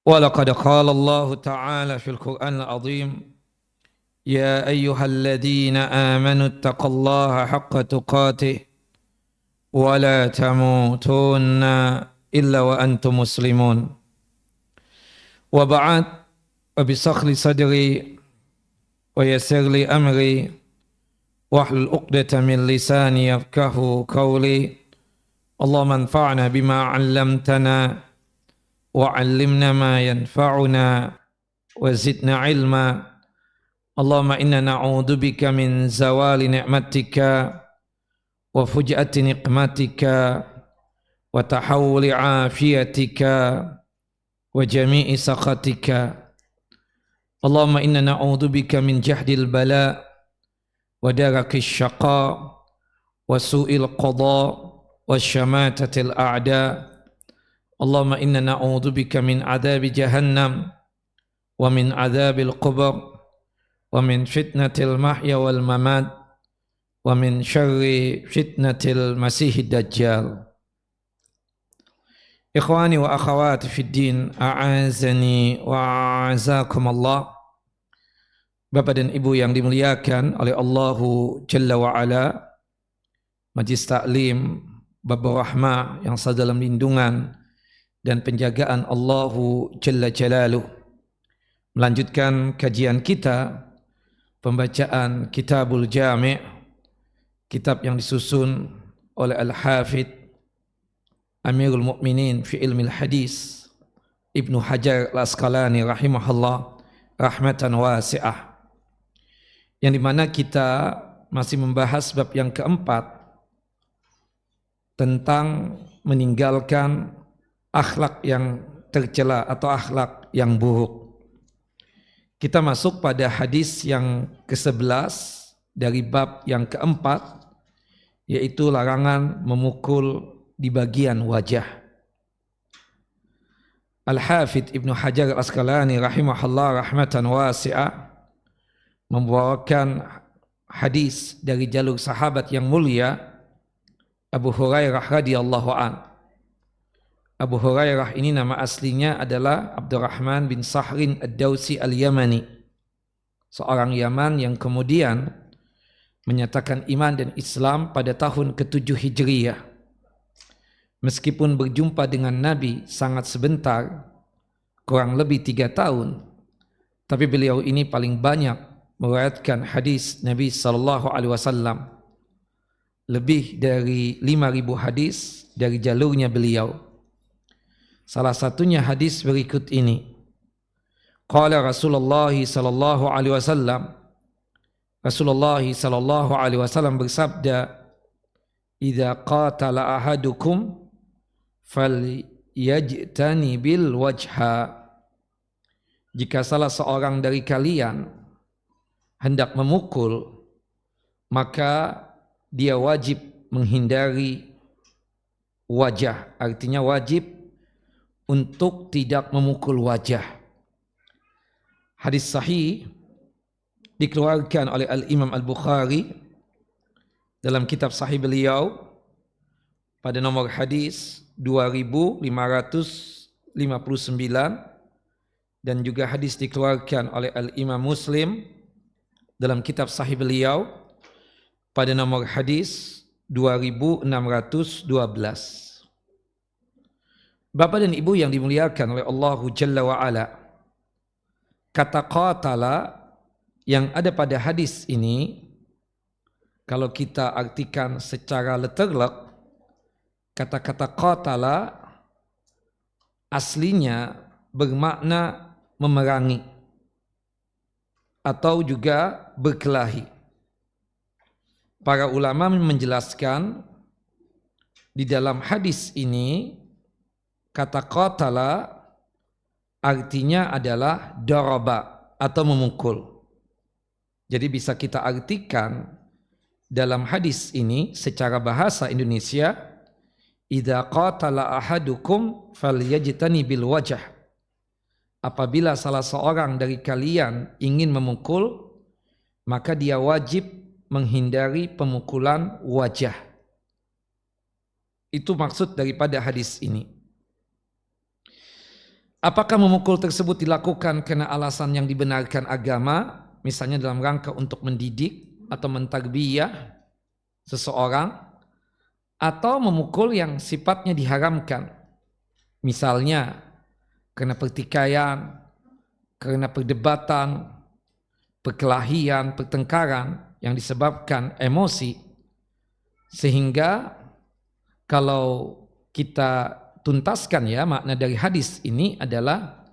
ولقد قال الله تعالى في القرآن العظيم يا أيها الذين آمنوا اتقوا الله حق تقاته ولا تموتن إلا وأنتم مسلمون وبعد وبشرح لي صدري ويسر لي أمري واحلل عقدة من لساني يفقهوا قولي اللهم انفعنا بما علمتنا وعلمنا ما ينفعنا وزدنا علما اللهم إنا نعوذ بك من زوال نعمتك وفجأة نقمتك وتحول عافيتك وجميع سخطك اللهم إنا نعوذ بك من جهد البلاء ودرك الشقاء وسوء القضاء وشماتة الأعداء اللهم إنا نعوذ بك من عذاب جهنم ومن عذاب القبر ومن فتنة المحيا والممات ومن شر فتنة المسيح الدجال. Ikhwani wa akhawati fid din, a'azani wa a'azakum Allah. Bapak dan Ibu yang dimuliakan oleh Allahu Jalla wa Ala, Majlis Taklim Babur Rahmah yang dalam lindungan dan penjagaan Allahu Jalla Jalaluh. Melanjutkan kajian kita, pembacaan Kitabul Jami', kitab yang disusun oleh Al-Hafidh Amirul Mukminin fi ilmil hadis Ibnu Hajar Al-Asqalani rahimahullah rahmatan wasi'ah, yang dimana kita masih membahas bab yang keempat tentang meninggalkan akhlak yang tercela atau akhlak yang buruk. Kita masuk pada hadis yang ke-11 dari bab yang keempat, yaitu larangan memukul di bagian wajah. Al-Hafidh Ibnu Hajar Al-Asqalani rahimahullah rahmatan wasi'ah membawakan hadis dari jalur sahabat yang mulia Abu Hurairah radhiyallahu an. Abu Hurairah ini nama aslinya adalah Abdurrahman bin Sahrin Ad-Dawsi Al-Yamani, seorang Yaman yang kemudian menyatakan iman dan Islam pada tahun ke-7 Hijriyah. Meskipun berjumpa dengan Nabi sangat sebentar, kurang lebih 3 tahun, tapi beliau ini paling banyak meriwayatkan hadis Nabi SAW. Lebih dari 5.000 hadis dari jalurnya beliau. Salah satunya hadis berikut ini. Qala Rasulullah sallallahu alaihi wasallam, Rasulullah sallallahu alaihi wasallam bersabda, "Idza qatala ahadukum falyajtani bil wajha." Jika salah seorang dari kalian hendak memukul, maka dia wajib menghindari wajah, artinya wajib untuk tidak memukul wajah. Hadis sahih dikeluarkan oleh Al-Imam Al-Bukhari dalam kitab sahih beliau pada nomor hadis 2559, dan juga hadis dikeluarkan oleh Al-Imam Muslim dalam kitab sahih beliau pada nomor hadis 2612. Bapak dan Ibu yang dimuliakan oleh Allahu Jalla wa Ala, kata qatala yang ada pada hadis ini, kalau kita artikan secara letterlek, kata-kata qatala aslinya bermakna memerangi atau juga berkelahi. Para ulama menjelaskan di dalam hadis ini, kata qatala artinya adalah daraba atau memukul. Jadi bisa kita artikan dalam hadis ini secara bahasa Indonesia, idza qatala ahadukum falyajtani bil wajh. Apabila salah seorang dari kalian ingin memukul, maka dia wajib menghindari pemukulan wajah. Itu maksud daripada hadis ini. Apakah memukul tersebut dilakukan karena alasan yang dibenarkan agama, misalnya dalam rangka untuk mendidik atau mentarbiyah seseorang, atau memukul yang sifatnya diharamkan, misalnya karena pertikaian, karena perdebatan, perkelahian, pertengkaran yang disebabkan emosi, sehingga kalau kita tuntaskan ya, makna dari hadis ini adalah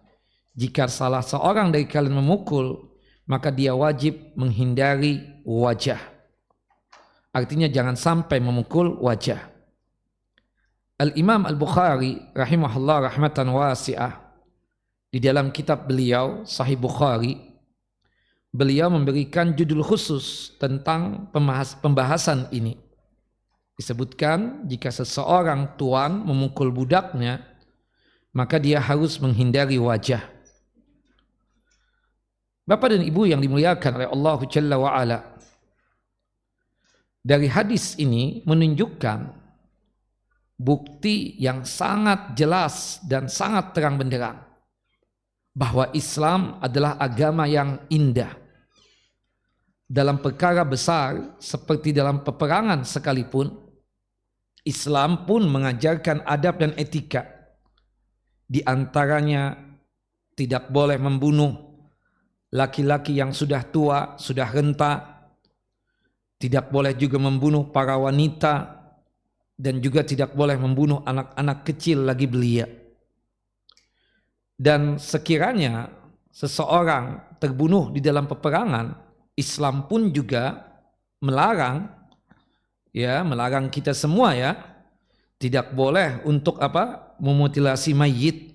jika salah seorang dari kalian memukul, maka dia wajib menghindari wajah. Artinya jangan sampai memukul wajah. Al-Imam Al-Bukhari rahimahullah rahmatan wasi'ah, di dalam kitab beliau Sahih Bukhari, beliau memberikan judul khusus tentang pembahasan ini. Disebutkan jika seseorang tuan memukul budaknya, maka dia harus menghindari wajah. Bapak dan Ibu yang dimuliakan oleh Allah Jalla wa'ala, dari hadis ini menunjukkan bukti yang sangat jelas dan sangat terang benderang bahwa Islam adalah agama yang indah. Dalam perkara besar seperti dalam peperangan sekalipun, Islam pun mengajarkan adab dan etika. Di antaranya tidak boleh membunuh laki-laki yang sudah tua, sudah renta. Tidak boleh juga membunuh para wanita, dan juga tidak boleh membunuh anak-anak kecil lagi belia. Dan sekiranya seseorang terbunuh di dalam peperangan, Islam pun juga melarang kita semua ya, tidak boleh untuk memutilasi mayit.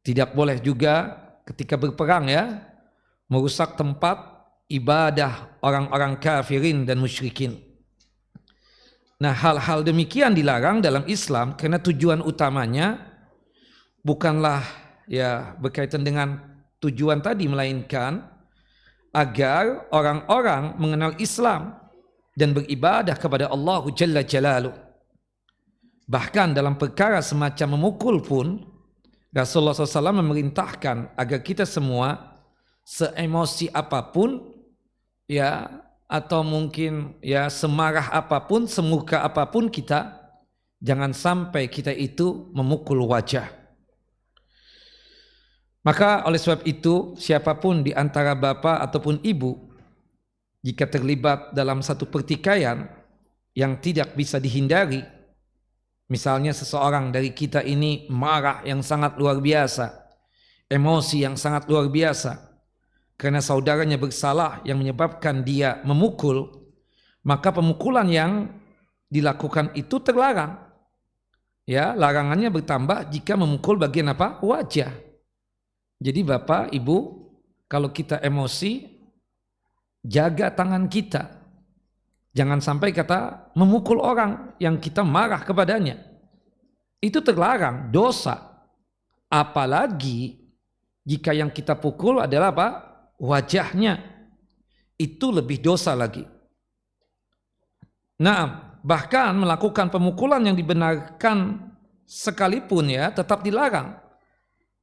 Tidak boleh juga ketika berperang ya, merusak tempat ibadah orang-orang kafirin dan musyrikin. Nah, hal-hal demikian dilarang dalam Islam karena tujuan utamanya bukanlah ya berkaitan dengan tujuan tadi, melainkan agar orang-orang mengenal Islam dan beribadah kepada Allah Jalla Jalaluh. Bahkan dalam perkara semacam memukul pun, Rasulullah SAW memerintahkan agar kita semua seemosi apapun ya, atau mungkin ya semarah apapun, semuka apapun kita, jangan sampai kita itu memukul wajah. Maka oleh sebab itu, siapapun di antara bapak ataupun ibu, jika terlibat dalam satu pertikaian yang tidak bisa dihindari, misalnya seseorang dari kita ini marah yang sangat luar biasa, emosi yang sangat luar biasa, karena saudaranya bersalah yang menyebabkan dia memukul, maka pemukulan yang dilakukan itu terlarang. Ya, larangannya bertambah jika memukul bagian apa? Wajah. Jadi Bapak, Ibu, kalau kita emosi, jaga tangan kita. Jangan sampai kata memukul orang yang kita marah kepadanya. Itu terlarang, dosa. Apalagi jika yang kita pukul adalah apa? Wajahnya. Itu lebih dosa lagi. Nah, bahkan melakukan pemukulan yang dibenarkan sekalipun ya tetap dilarang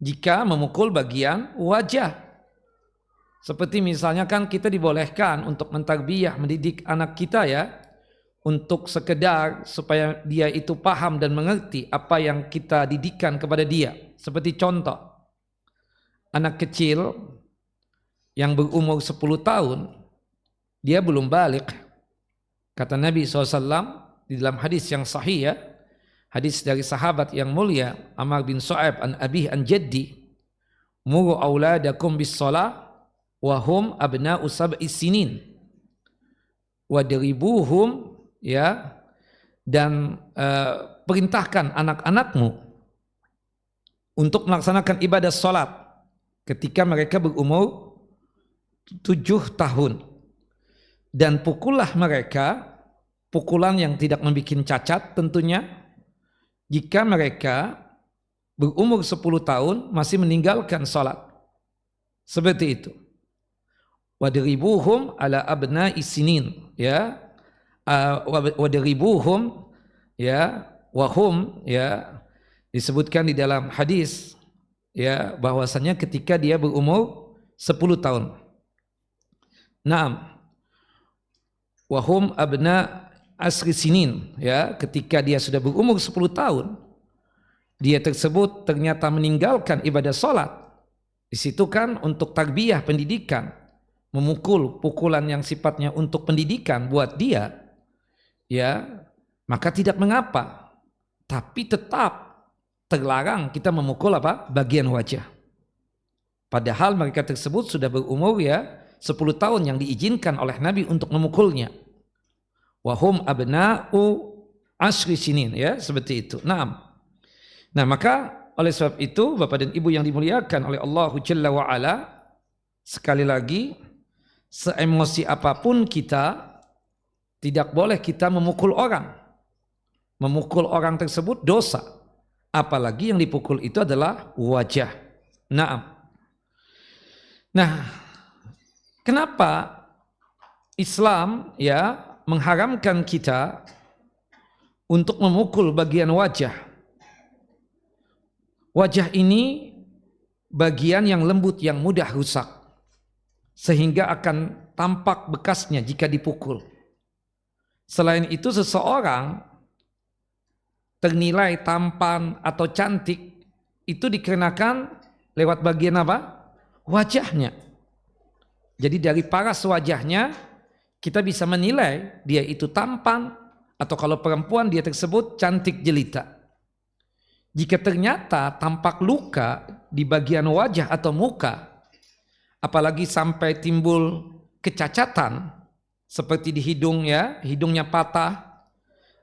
jika memukul bagian wajah. Seperti misalnya kan kita dibolehkan untuk mentarbiyah, mendidik anak kita ya, untuk sekedar supaya dia itu paham dan mengerti apa yang kita didikan kepada dia. Seperti contoh, anak kecil yang berumur 10 tahun, dia belum balik. Kata Nabi SAW di dalam hadis yang sahih ya, hadis dari sahabat yang mulia Amr bin Shu'aib an abih an jaddi, muru auladakum bis shalah wa hum abna'u sab'i sinin wadribuhum ya, dan perintahkan anak-anakmu untuk melaksanakan ibadah salat ketika mereka berumur 7 tahun, dan pukullah mereka pukulan yang tidak membuat cacat tentunya jika mereka berumur 10 tahun masih meninggalkan salat. Seperti itu. Wadribuhum ala abna'i sinin ya, wadribuhum ya wahum ya, disebutkan di dalam hadis ya bahwasanya ketika dia berumur 10 tahun. Naam. Wahum abna asri sinin, ya, ketika dia sudah berumur 10 tahun, dia tersebut ternyata meninggalkan ibadah sholat. Di situ kan untuk tarbiyah pendidikan, memukul pukulan yang sifatnya untuk pendidikan buat dia, ya, maka tidak mengapa. Tapi tetap terlarang kita memukul apa? Bagian wajah. Padahal mereka tersebut sudah berumur ya 10 tahun yang diizinkan oleh Nabi untuk memukulnya. Wahum abna'u asri sinin, ya, seperti itu. Nah, maka oleh sebab itu Bapak dan Ibu yang dimuliakan oleh Allah Jalla wa Ala, sekali lagi, seemosi apapun kita, tidak boleh kita memukul orang. Memukul orang tersebut dosa. Apalagi yang dipukul itu adalah wajah. Nah, kenapa Islam ya mengharamkan kita untuk memukul bagian wajah? Wajah ini bagian yang lembut yang mudah rusak, sehingga akan tampak bekasnya jika dipukul. Selain itu seseorang ternilai tampan atau cantik itu dikarenakan lewat bagian apa? Wajahnya. Jadi dari paras wajahnya kita bisa menilai dia itu tampan, atau kalau perempuan dia tersebut cantik jelita. Jika ternyata tampak luka di bagian wajah atau muka, apalagi sampai timbul kecacatan seperti di hidung, ya, hidungnya patah,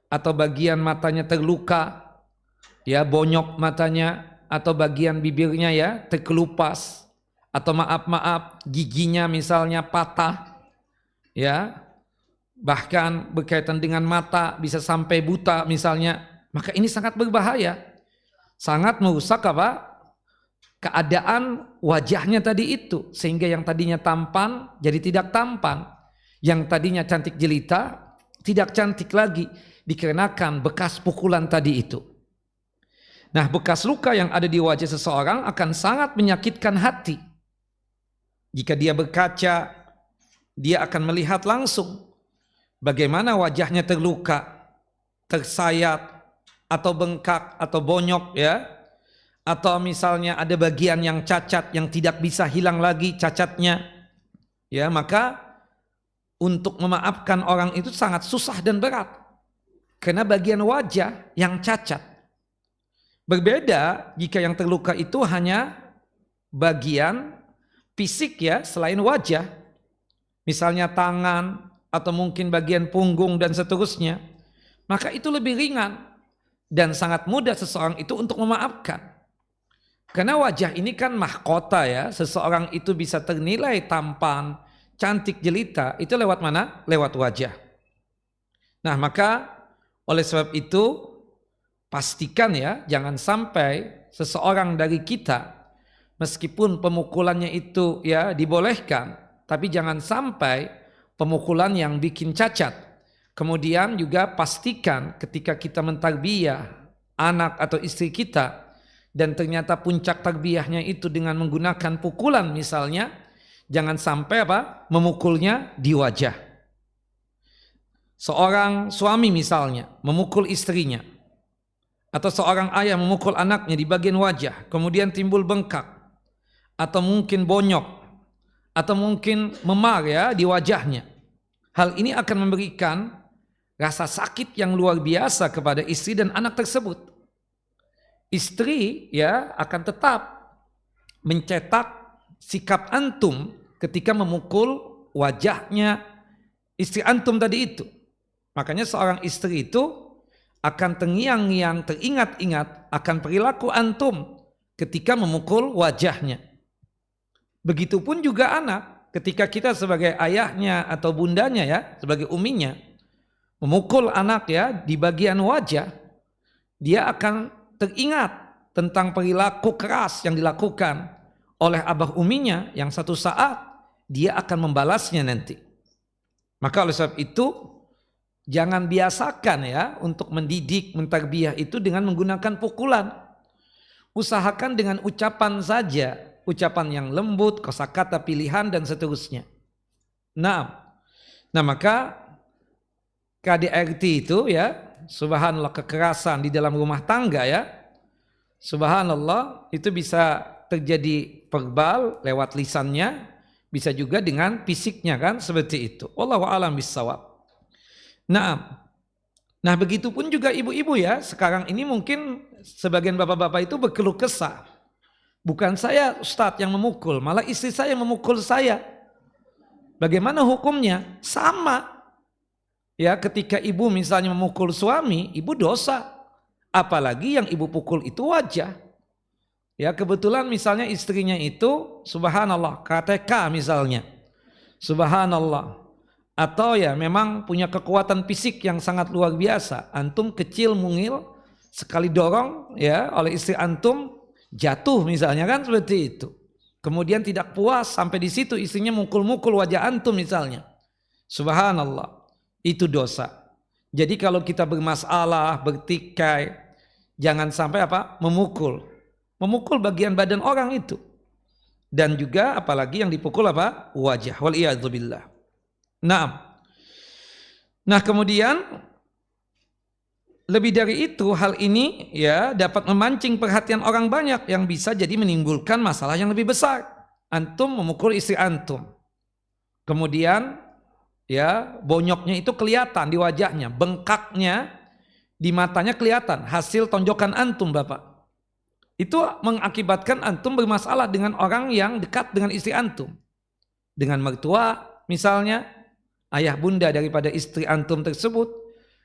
atau bagian matanya terluka, ya, bonyok matanya, atau bagian bibirnya ya terkelupas, atau maaf giginya misalnya patah, ya, bahkan berkaitan dengan mata bisa sampai buta misalnya, maka ini sangat berbahaya, sangat merusak apa? Keadaan wajahnya tadi itu, sehingga yang tadinya tampan jadi tidak tampan, yang tadinya cantik jelita tidak cantik lagi dikarenakan bekas pukulan tadi itu. Nah, bekas luka yang ada di wajah seseorang akan sangat menyakitkan hati. Jika dia berkaca, dia akan melihat langsung bagaimana wajahnya terluka, tersayat, atau bengkak, atau bonyok, ya, atau misalnya ada bagian yang cacat yang tidak bisa hilang lagi cacatnya, ya, maka untuk memaafkan orang itu sangat susah dan berat karena bagian wajah yang cacat. Berbeda jika yang terluka itu hanya bagian fisik, ya, selain wajah, misalnya tangan atau mungkin bagian punggung dan seterusnya, maka itu lebih ringan dan sangat mudah seseorang itu untuk memaafkan. Karena wajah ini kan mahkota, ya, seseorang itu bisa ternilai tampan, cantik jelita itu lewat mana? Lewat wajah. Nah, maka oleh sebab itu pastikan, ya, jangan sampai seseorang dari kita, meskipun pemukulannya itu ya dibolehkan, tapi jangan sampai pemukulan yang bikin cacat. Kemudian juga pastikan ketika kita mentarbiyah anak atau istri kita, dan ternyata puncak tarbiyahnya itu dengan menggunakan pukulan misalnya, jangan sampai apa? Memukulnya di wajah. Seorang suami misalnya memukul istrinya, atau seorang ayah memukul anaknya di bagian wajah, kemudian timbul bengkak, atau mungkin bonyok, atau mungkin memar, ya, di wajahnya. Hal ini akan memberikan rasa sakit yang luar biasa kepada istri dan anak tersebut. Istri, ya, akan tetap mencetak sikap antum ketika memukul wajahnya istri antum tadi itu. Makanya seorang istri itu akan terngiang-ngiang, teringat-ingat akan perilaku antum ketika memukul wajahnya. Begitupun juga anak, ketika kita sebagai ayahnya atau bundanya, ya, sebagai uminya, memukul anak, ya, di bagian wajah, dia akan teringat tentang perilaku keras yang dilakukan oleh abah uminya yang satu saat dia akan membalasnya nanti. Maka oleh sebab itu jangan biasakan, ya, untuk mendidik, mentarbiyah itu dengan menggunakan pukulan. Usahakan dengan ucapan saja, ucapan yang lembut, kosakata pilihan dan seterusnya. Nah maka KDRT itu ya, subhanallah, kekerasan di dalam rumah tangga ya, subhanallah, itu bisa terjadi verbal lewat lisannya, bisa juga dengan fisiknya kan, seperti itu. Wallahu a'lam bishawab. Nah begitupun juga ibu-ibu ya, sekarang ini mungkin sebagian bapak-bapak itu berkeluh kesah. Bukan saya Ustadz yang memukul, malah istri saya yang memukul saya. Bagaimana hukumnya? Sama. Ya, ketika ibu misalnya memukul suami, ibu dosa. Apalagi yang ibu pukul itu wajah. Ya, kebetulan misalnya istrinya itu subhanallah KTK misalnya. Subhanallah. Atau ya memang punya kekuatan fisik yang sangat luar biasa. Antum kecil mungil, sekali dorong ya oleh istri antum jatuh misalnya kan, seperti itu. Kemudian tidak puas sampai di situ istrinya mukul-mukul wajah antum misalnya. Subhanallah, itu dosa. Jadi kalau kita bermasalah, bertikai, jangan sampai memukul bagian badan orang itu. Dan juga apalagi yang dipukul wajah. Wal iyadzu billah. Nah kemudian lebih dari itu, hal ini ya dapat memancing perhatian orang banyak yang bisa jadi menimbulkan masalah yang lebih besar. Antum memukul istri antum, kemudian ya bonyoknya itu kelihatan di wajahnya, bengkaknya di matanya kelihatan, hasil tonjokan antum bapak. Itu mengakibatkan antum bermasalah dengan orang yang dekat dengan istri antum, dengan mertua misalnya, ayah bunda daripada istri antum tersebut,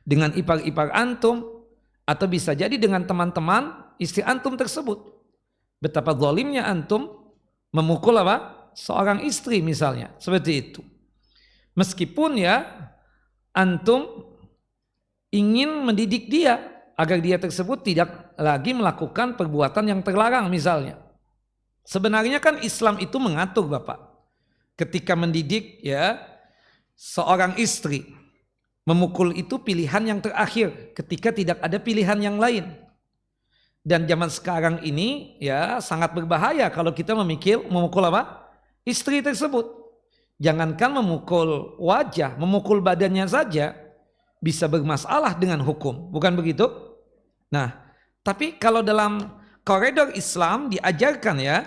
dengan ipar-ipar antum, atau bisa jadi dengan teman-teman istri antum tersebut. Betapa zalimnya antum memukul seorang istri misalnya, seperti itu. Meskipun ya antum ingin mendidik dia agar dia tersebut tidak lagi melakukan perbuatan yang terlarang misalnya. Sebenarnya kan Islam itu mengatur bapak, ketika mendidik ya seorang istri, memukul itu pilihan yang terakhir ketika tidak ada pilihan yang lain. Dan zaman sekarang ini ya sangat berbahaya kalau kita memukul istri tersebut. Jangankan memukul wajah, memukul badannya saja bisa bermasalah dengan hukum, bukan begitu? Nah, tapi kalau dalam koridor Islam diajarkan ya,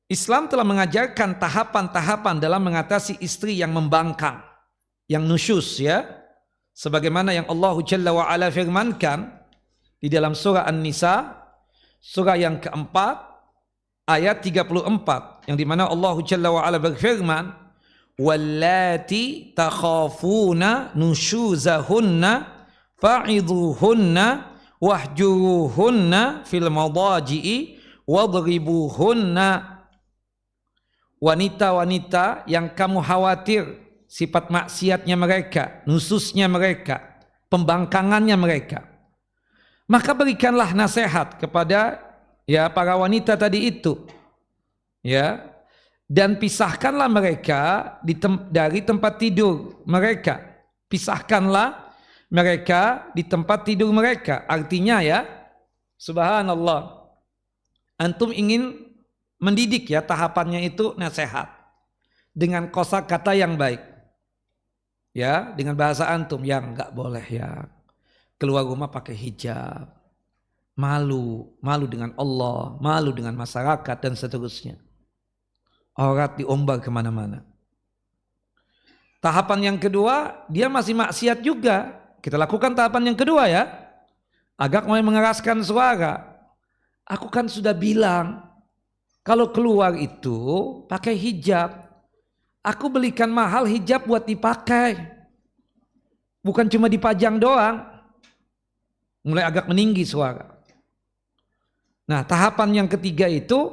Islam telah mengajarkan tahapan-tahapan dalam mengatasi istri yang membangkang, yang nusyus ya, sebagaimana yang Allah Jalla wa Ala firmankan di dalam surah An-Nisa, surah yang keempat ayat 34, yang dimana Allah Jalla wa Ala berfirman, wallati takhafuna nusyuzahunna fa'idhuhunna wahjuruhunna fil madaji'i wadribuhunna. Wanita-wanita yang kamu khawatir sifat maksiatnya mereka, nususnya mereka, pembangkangannya mereka, maka berikanlah nasihat kepada ya para wanita tadi itu ya, dan pisahkanlah mereka dari tempat tidur mereka, pisahkanlah mereka di tempat tidur mereka. Artinya ya subhanallah, antum ingin mendidik ya, tahapannya itu nasihat dengan kosakata yang baik ya, dengan bahasa antum yang enggak boleh ya keluar rumah pakai hijab, malu dengan Allah, malu dengan masyarakat dan seterusnya, aurat diumbar kemana-mana. Tahapan yang kedua, dia masih maksiat juga, kita lakukan tahapan yang kedua ya, agak mulai mengeraskan suara. Aku kan sudah bilang kalau keluar itu pakai hijab. Aku belikan mahal hijab buat dipakai, bukan cuma dipajang doang. Mulai agak meninggi suara. Nah, tahapan yang ketiga itu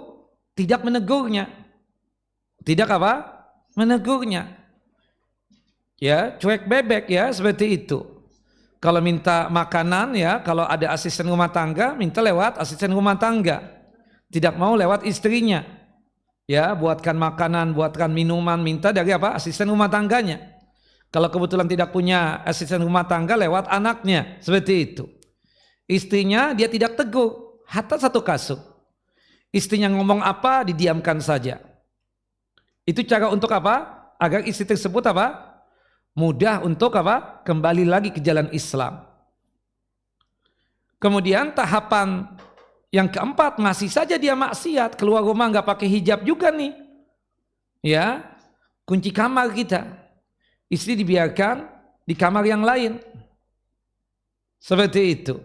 tidak menegurnya. Tidak menegurnya. Ya, cuek bebek ya, seperti itu. Kalau minta makanan ya, kalau ada asisten rumah tangga, minta lewat asisten rumah tangga. Tidak mau lewat istrinya. Ya, buatkan makanan, buatkan minuman, minta dari asisten rumah tangganya. Kalau kebetulan tidak punya asisten rumah tangga, lewat anaknya, seperti itu. Istrinya dia tidak tegur, Hatta satu kasur. Istrinya ngomong apa, didiamkan saja. Itu cara untuk apa? Agar istri tersebut apa? Mudah untuk apa? Kembali lagi ke jalan Islam. Kemudian tahapan yang keempat, masih saja dia maksiat, keluar rumah nggak pakai hijab juga nih. Ya, kunci kamar kita. Istri dibiarkan di kamar yang lain. Seperti itu.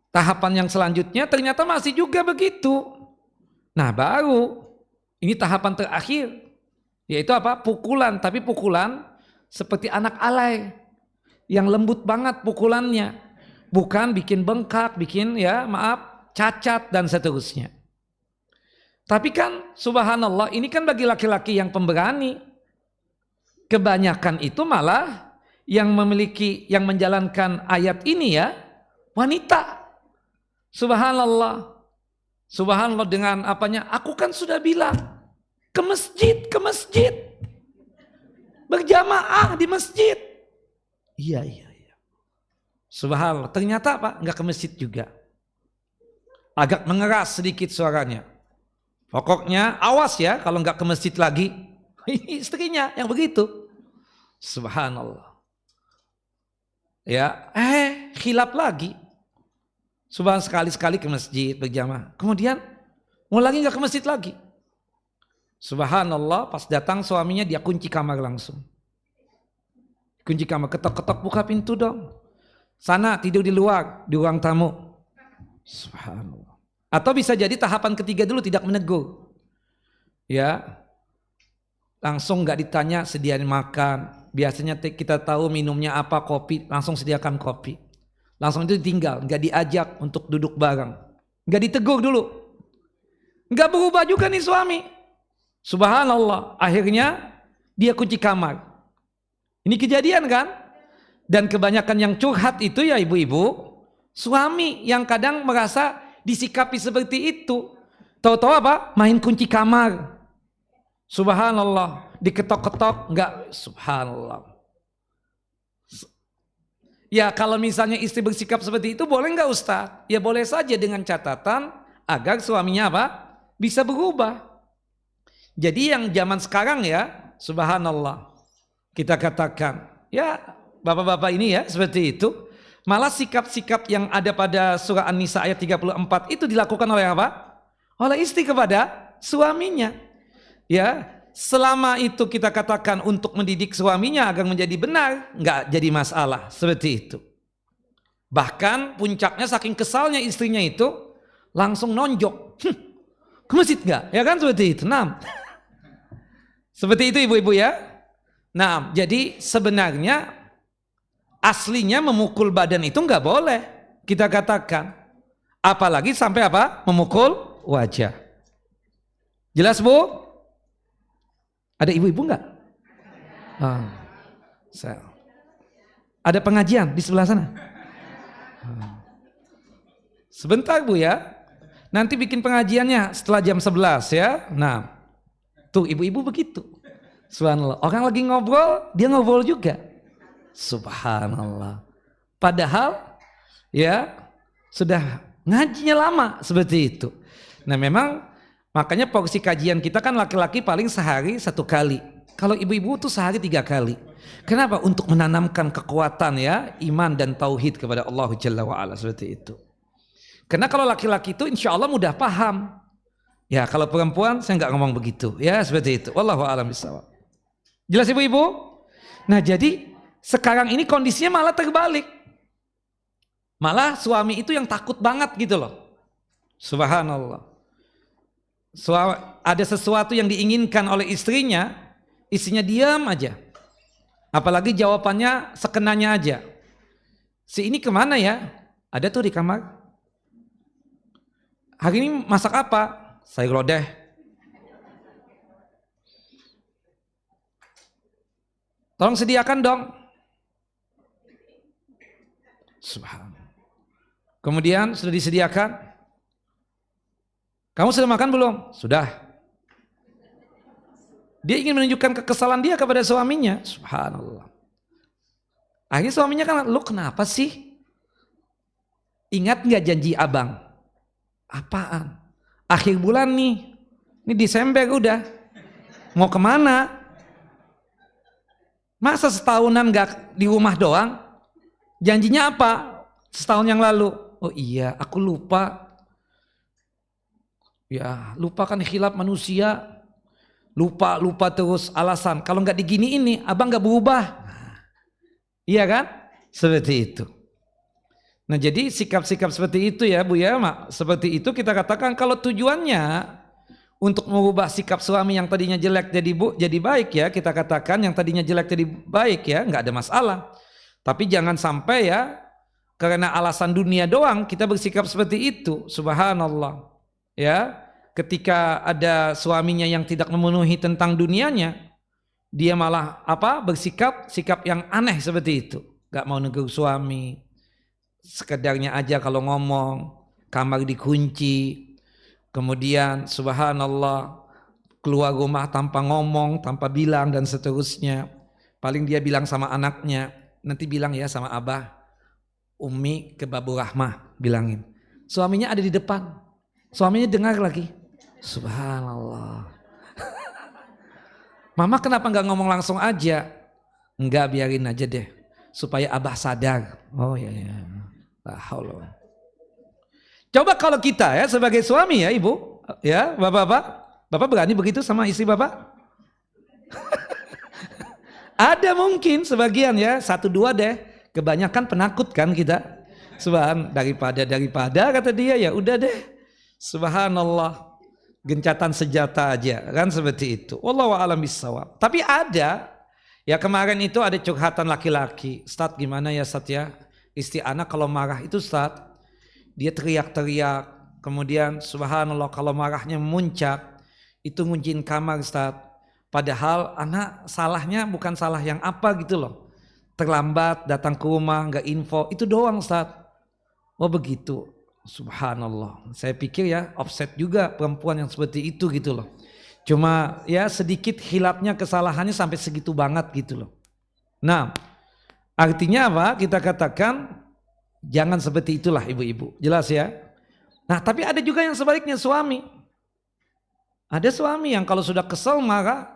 Tahapan yang selanjutnya ternyata masih juga begitu. Nah, baru ini tahapan terakhir, yaitu apa? Pukulan, tapi pukulan seperti anak alay yang lembut banget pukulannya, bukan bikin bengkak, bikin cacat dan seterusnya. Tapi kan subhanallah, ini kan bagi laki-laki yang pemberani. Kebanyakan itu malah yang menjalankan ayat ini ya wanita. Subhanallah. Subhanallah dengan apanya? Aku kan sudah bilang ke masjid. Berjamaah di masjid. Iya. Subhanallah. Ternyata apa? Enggak ke masjid juga. Agak mengeras sedikit suaranya. Pokoknya awas ya kalau enggak ke masjid lagi. Ini istrinya yang begitu. Subhanallah. Ya, khilaf lagi. Subhanallah, sekali-sekali ke masjid berjamaah. Kemudian mau lagi enggak ke masjid lagi. Subhanallah, pas datang suaminya dia kunci kamar langsung. Kunci kamar, ketok-ketok, buka pintu dong. Sana tidur di luar, di ruang tamu. Subhanallah. Atau bisa jadi tahapan ketiga dulu tidak menegur. Ya. Langsung enggak ditanya sediain makan. Biasanya kita tahu minumnya apa, kopi, langsung sediakan kopi. Langsung itu ditinggal, enggak diajak untuk duduk bareng. Enggak ditegur dulu. Enggak berubah juga nih suami. Subhanallah, akhirnya dia kunci kamar. Ini kejadian kan? Dan kebanyakan yang curhat itu ya ibu-ibu, suami yang kadang merasa disikapi seperti itu. Tahu-tahu apa? Main kunci kamar. Subhanallah, diketok-ketok, enggak, subhanallah. Ya kalau misalnya istri bersikap seperti itu boleh enggak Ustaz? Ya boleh saja dengan catatan agar suaminya apa? Bisa berubah. Jadi yang zaman sekarang ya, subhanallah, kita katakan, ya bapak-bapak ini ya seperti itu, malah sikap-sikap yang ada pada surah An-Nisa ayat 34 itu dilakukan oleh apa? Oleh istri kepada suaminya. Ya, selama itu kita katakan untuk mendidik suaminya agar menjadi benar, enggak jadi masalah seperti itu. Bahkan puncaknya saking kesalnya istrinya itu langsung nonjok. Ke masjid enggak? Ya kan seperti itu. Nah. Seperti itu ibu-ibu ya. Nah, jadi sebenarnya aslinya memukul badan itu enggak boleh kita katakan. Apalagi sampai apa? Memukul wajah. Jelas Bu? Ada ibu-ibu enggak? Ada pengajian di sebelah sana? Sebentar Bu ya. Nanti bikin pengajiannya setelah jam 11 ya. Nah, tuh ibu-ibu begitu. Subhanallah. Orang lagi ngobrol, dia ngobrol juga. Subhanallah. Padahal ya sudah ngajinya lama seperti itu. Nah memang makanya porsi kajian kita kan laki-laki paling sehari 1 kali. Kalau ibu-ibu tuh sehari 3 kali. Kenapa? Untuk menanamkan kekuatan ya iman dan tauhid kepada Allah Jalla wa'ala seperti itu. Karena kalau laki-laki itu insya Allah mudah paham. Ya kalau perempuan saya nggak ngomong begitu. Ya seperti itu. Wallahu a'lam bishawab. Jelas ibu-ibu? Nah jadi sekarang ini kondisinya malah terbalik. Malah suami itu yang takut banget gitu loh. Subhanallah. Ada sesuatu yang diinginkan oleh istrinya diam aja. Apalagi jawabannya sekenanya aja. Si ini kemana ya? Ada tuh di kamar. Hari ini masak apa? Sayur lodeh. Tolong sediakan dong. Subhanallah. Kemudian sudah disediakan. Kamu sudah makan belum? Sudah. Dia ingin menunjukkan kekesalan dia kepada suaminya. Subhanallah. Akhirnya suaminya kan, lu kenapa sih? Ingat nggak janji abang? Apaan? Akhir bulan nih, ini Desember udah. Mau kemana? Masa setahunan nggak di rumah doang? Janjinya apa? Setahun yang lalu. Oh iya, aku lupa. Ya, lupa kan khilaf manusia. Lupa terus alasan. Kalau nggak digini ini, abang nggak berubah. Iya kan? Seperti itu. Nah jadi sikap-sikap seperti itu ya Bu ya, seperti itu kita katakan kalau tujuannya untuk mengubah sikap suami yang tadinya jelek jadi baik ya, kita katakan yang tadinya jelek jadi baik ya, nggak ada masalah. Tapi jangan sampai ya karena alasan dunia doang kita bersikap seperti itu. Subhanallah. Ya, ketika ada suaminya yang tidak memenuhi tentang dunianya, dia malah bersikap yang aneh seperti itu. Nggak mau negur suami. Sekedarnya aja kalau ngomong, kamar dikunci, kemudian subhanallah keluar rumah tanpa ngomong, tanpa bilang dan seterusnya. Paling dia bilang sama anaknya, nanti bilang ya sama abah, Umi ke Babu Rahmah bilangin. Suaminya ada di depan, suaminya dengar lagi. Subhanallah. Mama kenapa nggak ngomong langsung aja? Enggak, biarin aja deh, supaya abah sadar. Oh ya. Coba kalau kita ya sebagai suami ya ibu, ya bapak berani begitu sama istri bapak? Ada mungkin sebagian ya, 1-2 deh, kebanyakan penakut kan kita. Daripada kata dia ya udah deh, subhanallah, gencatan senjata aja kan seperti itu. Wallahu a'lam bishawab. Tapi ada ya kemarin itu ada curhatan laki-laki, Ustaz gimana ya Ustaz ya? Istri anak kalau marah itu Ustaz, dia teriak-teriak, kemudian subhanallah kalau marahnya memuncak, itu ngunciin kamar Ustaz. Padahal anak salahnya bukan salah yang apa gitu loh. Terlambat datang ke rumah, gak info, itu doang Ustaz. Oh begitu, subhanallah. Saya pikir ya offset juga perempuan yang seperti itu gitu loh. Cuma ya sedikit hilapnya kesalahannya sampai segitu banget gitu loh. Nah, artinya apa? Kita katakan jangan seperti itulah ibu-ibu. Jelas ya? Nah tapi ada juga yang sebaliknya suami. Ada suami yang kalau sudah kesel marah,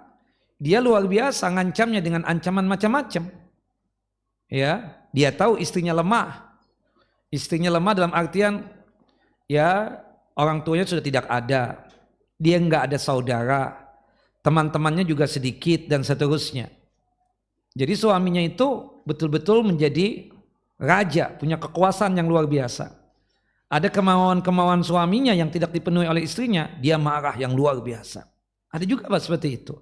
dia luar biasa ngancamnya dengan ancaman macam-macam. Ya, dia tahu istrinya lemah. Istrinya lemah dalam artian ya orang tuanya sudah tidak ada. Dia nggak ada saudara. Teman-temannya juga sedikit dan seterusnya. Jadi suaminya itu betul-betul menjadi raja, punya kekuasaan yang luar biasa. Ada kemauan-kemauan suaminya yang tidak dipenuhi oleh istrinya, dia marah yang luar biasa. Ada juga seperti itu.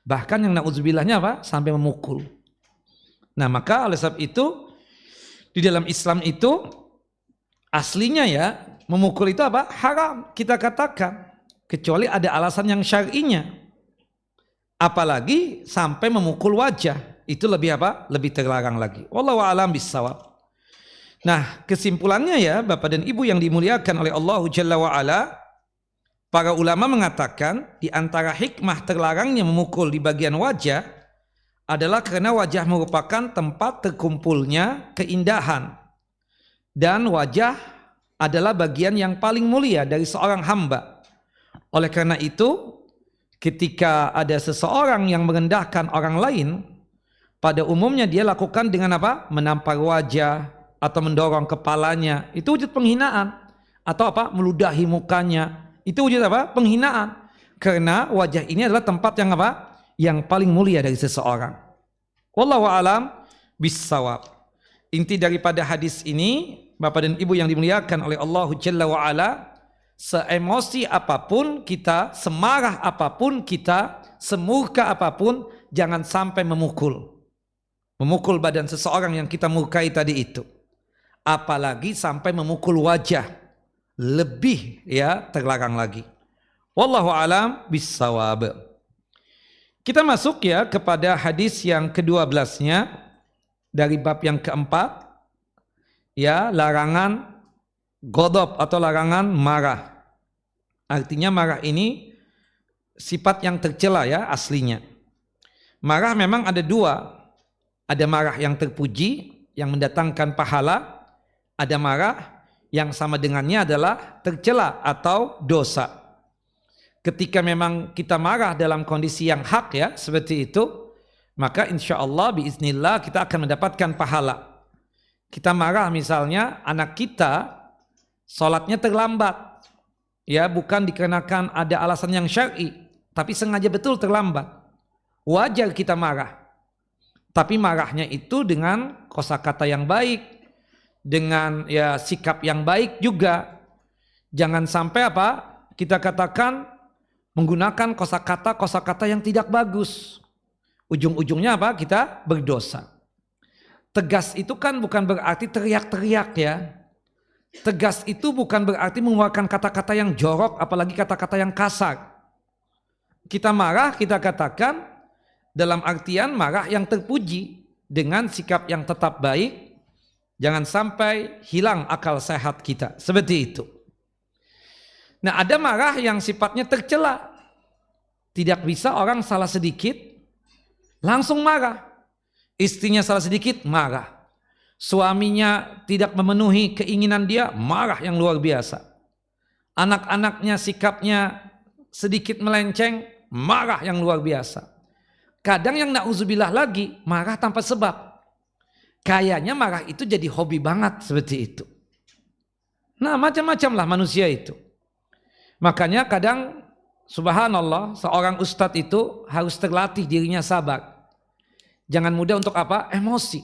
Bahkan yang na'udzubillahnya sampai memukul. Nah maka oleh sebab itu di dalam Islam itu aslinya ya memukul itu haram kita katakan. Kecuali ada alasan yang syar'inya. Apalagi sampai memukul wajah. Itu lebih lebih terlarang lagi. Wallahu a'lam bishawab. Nah kesimpulannya ya Bapak dan Ibu yang dimuliakan oleh Allah Jalla wa'ala, para ulama mengatakan di antara hikmah terlarangnya memukul di bagian wajah adalah karena wajah merupakan tempat terkumpulnya keindahan, dan wajah adalah bagian yang paling mulia dari seorang hamba. Oleh karena itu ketika ada seseorang yang merendahkan orang lain, pada umumnya dia lakukan dengan menampar wajah atau mendorong kepalanya. Itu wujud penghinaan. Atau meludahi mukanya. Itu wujud penghinaan. Karena wajah ini adalah tempat yang yang paling mulia dari seseorang. Wallahu a'lam bishawab. Inti daripada hadis ini, Bapak dan Ibu yang dimuliakan oleh Allah Jalla wa'ala, seemosi apapun kita, semarah apapun kita, semurka apapun, jangan sampai memukul badan seseorang yang kita murkai tadi itu. Apalagi sampai memukul wajah, lebih ya terlarang lagi. Wallahu a'lam bishawab. Kita masuk ya kepada hadis yang ke-12-nya dari bab yang keempat, ya larangan ghadab atau larangan marah. Artinya marah ini sifat yang tercela ya aslinya. Marah memang ada dua. Ada marah yang terpuji yang mendatangkan pahala, ada marah yang sama dengannya adalah tercela atau dosa. Ketika memang kita marah dalam kondisi yang hak ya, seperti itu, maka insya Allah biiznillah kita akan mendapatkan pahala. Kita marah misalnya anak kita sholatnya terlambat, ya bukan dikarenakan ada alasan yang syar'i, tapi sengaja betul terlambat. Wajar kita marah, tapi marahnya itu dengan kosakata yang baik, dengan ya sikap yang baik juga. Jangan sampai apa kita katakan menggunakan kosakata yang tidak bagus. Ujung-ujungnya apa? Kita berdosa. Tegas itu kan bukan berarti teriak-teriak ya. Tegas itu bukan berarti mengeluarkan kata-kata yang jorok, apalagi kata-kata yang kasar. Kita marah, kita katakan dalam artian marah yang terpuji dengan sikap yang tetap baik. Jangan sampai hilang akal sehat kita. Seperti itu. Nah, ada marah yang sifatnya tercela. Tidak bisa orang salah sedikit langsung marah. Istrinya salah sedikit marah. Suaminya tidak memenuhi keinginan dia, marah yang luar biasa. Anak-anaknya sikapnya sedikit melenceng, marah yang luar biasa. Kadang yang na'udzubillah lagi marah tanpa sebab. Kayaknya marah itu jadi hobi banget seperti itu. Nah, macam-macam lah manusia itu. Makanya kadang subhanallah seorang ustadz itu harus terlatih dirinya sabar. Jangan mudah untuk apa? Emosi.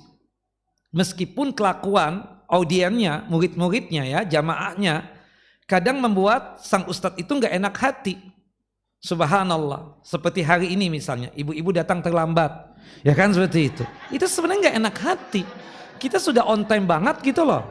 Meskipun kelakuan audiennya, murid-muridnya ya, jamaahnya kadang membuat sang ustadz itu nggak enak hati. Subhanallah. Seperti hari ini misalnya, ibu-ibu datang terlambat. Ya kan seperti itu. Itu sebenarnya nggak enak hati. Kita sudah on time banget gitu loh.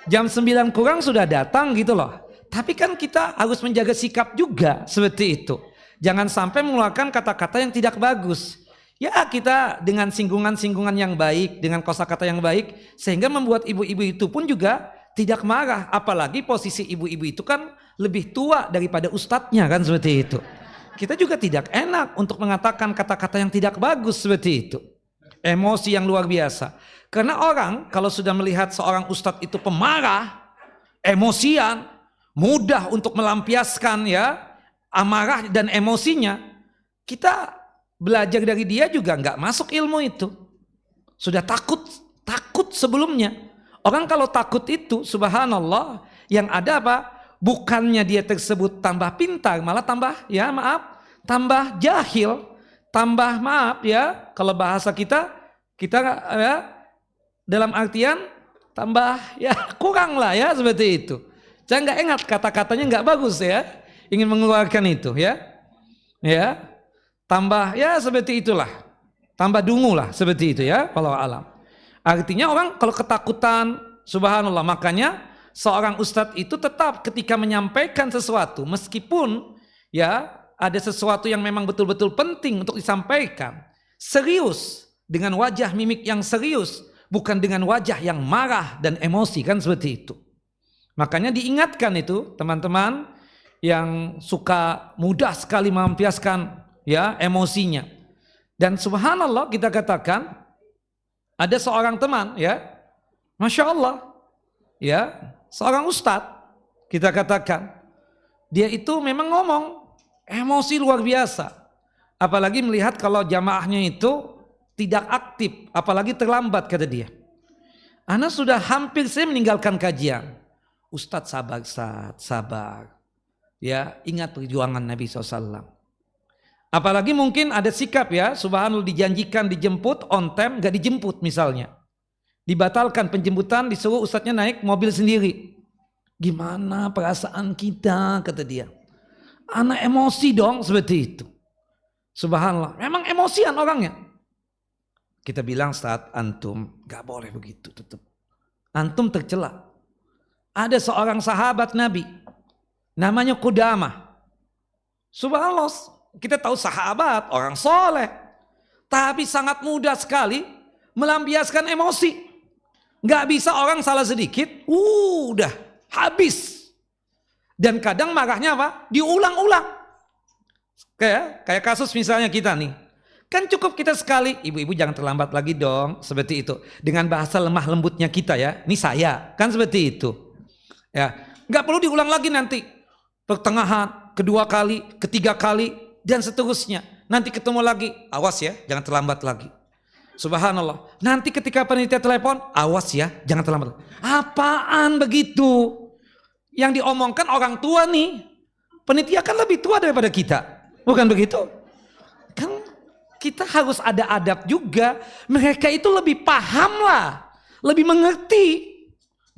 Jam 9 kurang sudah datang gitu loh. Tapi kan kita harus menjaga sikap juga seperti itu. Jangan sampai mengeluarkan kata-kata yang tidak bagus. Ya kita dengan singgungan-singgungan yang baik, dengan kosakata yang baik, sehingga membuat ibu-ibu itu pun juga tidak marah. Apalagi posisi ibu-ibu itu kan lebih tua daripada ustadznya kan seperti itu. Kita juga tidak enak untuk mengatakan kata-kata yang tidak bagus seperti itu. Emosi yang luar biasa. Karena orang kalau sudah melihat seorang ustadz itu pemarah, emosian, mudah untuk melampiaskan ya amarah dan emosinya, kita belajar dari dia juga nggak masuk ilmu itu. Sudah takut sebelumnya. Orang kalau takut itu subhanallah yang ada apa? Bukannya dia tersebut tambah pintar, malah tambah ya maaf, tambah jahil, tambah maaf ya kalau bahasa kita ya dalam artian tambah ya kurang lah ya seperti itu. Saya nggak ingat kata-katanya nggak bagus ya, ingin mengeluarkan itu ya, tambah ya seperti itulah, tambah dungu lah seperti itu ya, walau alam. Artinya orang kalau ketakutan, subhanallah, makanya seorang ustadz itu tetap ketika menyampaikan sesuatu, meskipun ya ada sesuatu yang memang betul-betul penting untuk disampaikan, serius dengan wajah mimik yang serius, bukan dengan wajah yang marah dan emosi kan seperti itu. Makanya diingatkan itu teman-teman yang suka mudah sekali melampiaskan ya emosinya. Dan subhanallah kita katakan ada seorang teman ya, masya Allah ya, seorang ustadz kita katakan dia itu memang ngomong emosi luar biasa. Apalagi melihat kalau jamaahnya itu tidak aktif, apalagi terlambat kata dia. Ana sudah hampir saya meninggalkan kajian. Ustadz sabar, sabar. Ya, ingat perjuangan Nabi SAW. Apalagi mungkin ada sikap ya, subhanallah dijanjikan dijemput on time, gak dijemput misalnya. Dibatalkan penjemputan, disuruh ustadznya naik mobil sendiri. Gimana perasaan kita, kata dia. Anak emosi dong seperti itu. Subhanallah, memang emosian orangnya. Kita bilang saat antum, gak boleh begitu tetap. Antum tercela. Ada seorang sahabat Nabi namanya Qudamah. Subhanallah, kita tahu sahabat orang soleh, tapi sangat mudah sekali melampiaskan emosi. Gak bisa orang salah sedikit, udah habis. Dan kadang marahnya apa? Diulang-ulang. Kayak kasus misalnya kita nih. Kan cukup kita sekali, ibu-ibu jangan terlambat lagi dong, seperti itu. Dengan bahasa lemah lembutnya kita ya, ini saya, kan seperti itu. Ya, nggak perlu diulang lagi nanti. Pertengahan, kedua kali, ketiga kali, dan seterusnya. Nanti ketemu lagi, awas ya, jangan terlambat lagi. Subhanallah. Nanti ketika panitia telepon, awas ya, jangan terlambat. Apaan begitu? Yang diomongkan orang tua nih. Panitia kan lebih tua daripada kita. Bukan begitu? Kan kita harus ada adab juga. Mereka itu lebih paham lah. Lebih mengerti.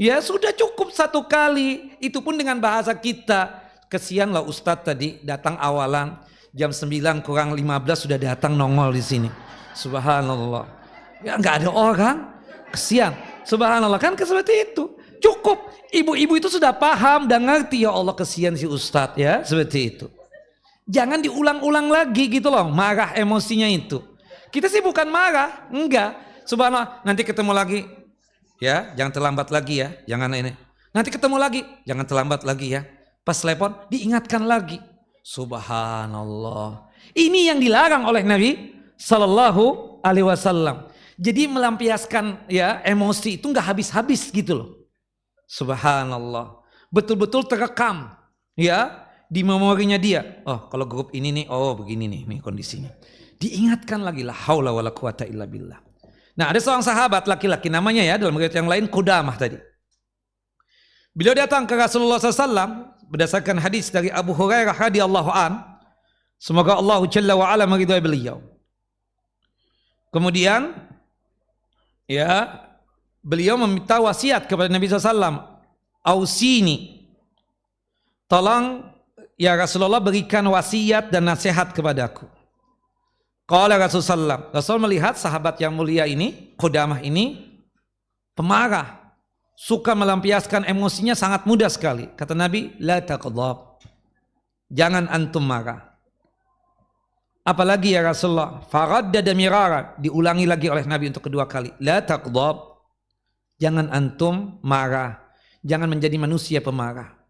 Ya sudah cukup satu kali. Itu pun dengan bahasa kita. Kesian lah Ustadz tadi datang awalan. Jam 9 kurang 15 sudah datang nongol di sini. Subhanallah. Ya nggak ada orang. Kesian. Subhanallah, kan seperti itu. Cukup. Ibu-ibu itu sudah paham dan ngerti, ya Allah kesian si Ustadz ya. Seperti itu. Jangan diulang-ulang lagi gitu loh. Marah emosinya itu. Kita sih bukan marah. Enggak. Subhanallah. Nanti ketemu lagi. Ya, jangan terlambat lagi ya, jangan ini. Nanti ketemu lagi, jangan terlambat lagi ya. Pas telepon, diingatkan lagi. Subhanallah. Ini yang dilarang oleh Nabi Sallallahu Alaihi Wasallam. Jadi melampiaskan ya emosi itu nggak habis-habis gitu loh. Subhanallah. Betul-betul terekam ya di memorinya dia. Oh, kalau grup ini nih, oh begini nih kondisinya. Diingatkan lagi, la haula wala quwata illa billah. Nah, ada seorang sahabat laki-laki namanya ya dalam riwayat yang lain Qudamah tadi. Beliau datang ke Rasulullah SAW berdasarkan hadis dari Abu Hurairah radhiyallahu an. Semoga Allah Jalla wa ala meridhai beliau. Kemudian ya beliau meminta wasiat kepada Nabi SAW. Ausini, tolong ya Rasulullah berikan wasiat dan nasihat kepadaku. Qala Rasulullah, Rasul melihat sahabat yang mulia ini, Qudamah ini, pemarah, suka melampiaskan emosinya sangat mudah sekali. Kata Nabi, la taqdhab, jangan antum marah. Apalagi ya Rasulullah, faraddada mirara, diulangi lagi oleh Nabi untuk kedua kali, la taqdhab, jangan antum marah, jangan menjadi manusia pemarah.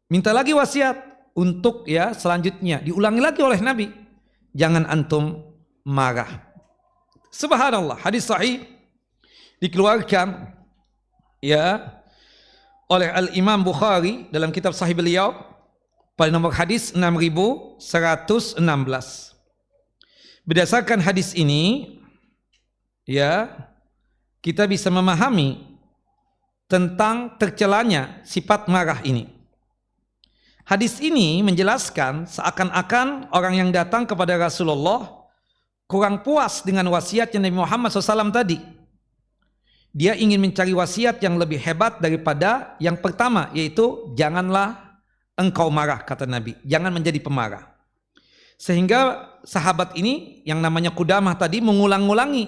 Minta lagi wasiat untuk ya selanjutnya, diulangi lagi oleh Nabi. Jangan antum marah. Subhanallah, hadis sahih dikeluarkan ya oleh Al-Imam Bukhari dalam kitab sahih beliau pada nomor hadis 6116. Berdasarkan hadis ini ya kita bisa memahami tentang tercelanya sifat marah ini. Hadis ini menjelaskan seakan-akan orang yang datang kepada Rasulullah kurang puas dengan wasiatnya Nabi Muhammad SAW tadi. Dia ingin mencari wasiat yang lebih hebat daripada yang pertama, yaitu janganlah engkau marah, kata Nabi. Jangan menjadi pemarah. Sehingga sahabat ini yang namanya Qudamah tadi mengulang-ulangi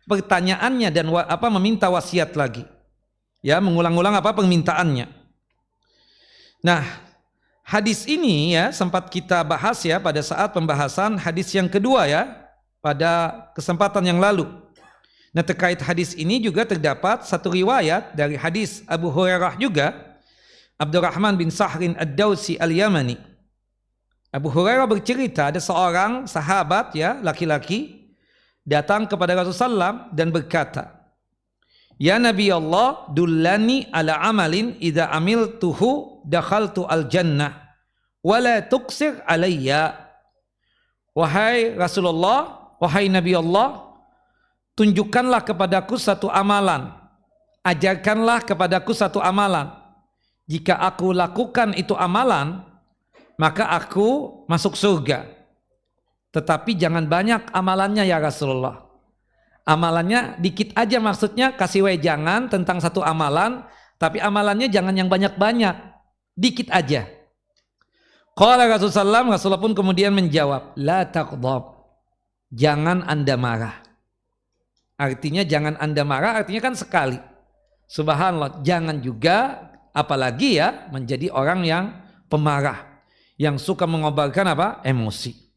pertanyaannya dan meminta wasiat lagi. Ya, mengulang-ulang permintaannya. Nah, hadis ini ya sempat kita bahas ya pada saat pembahasan hadis yang kedua ya pada kesempatan yang lalu. Nah, terkait hadis ini juga terdapat satu riwayat dari hadis Abu Hurairah juga, Abdurrahman bin Sahrin Ad-Dawsi Al-Yamani. Abu Hurairah bercerita ada seorang sahabat ya laki-laki datang kepada Rasulullah SAW dan berkata, "Ya Nabi Allah, dullani ala amalin idza amiltuhu dakhaltu al-jannah wa la tuqsir alayya." Wahai Rasulullah, wahai Nabi Allah, tunjukkanlah kepadaku satu amalan, ajarkanlah kepadaku satu amalan. Jika aku lakukan itu amalan, maka aku masuk surga. Tetapi jangan banyak amalannya ya Rasulullah. Amalannya dikit aja, maksudnya kasih wejangan tentang satu amalan, tapi amalannya jangan yang banyak-banyak, dikit aja. Qala Rasulullah pun kemudian menjawab, la taqdhab, jangan Anda marah. Artinya jangan Anda marah, artinya kan sekali. Subhanallah, jangan juga apalagi ya menjadi orang yang pemarah, yang suka mengobarkan emosi.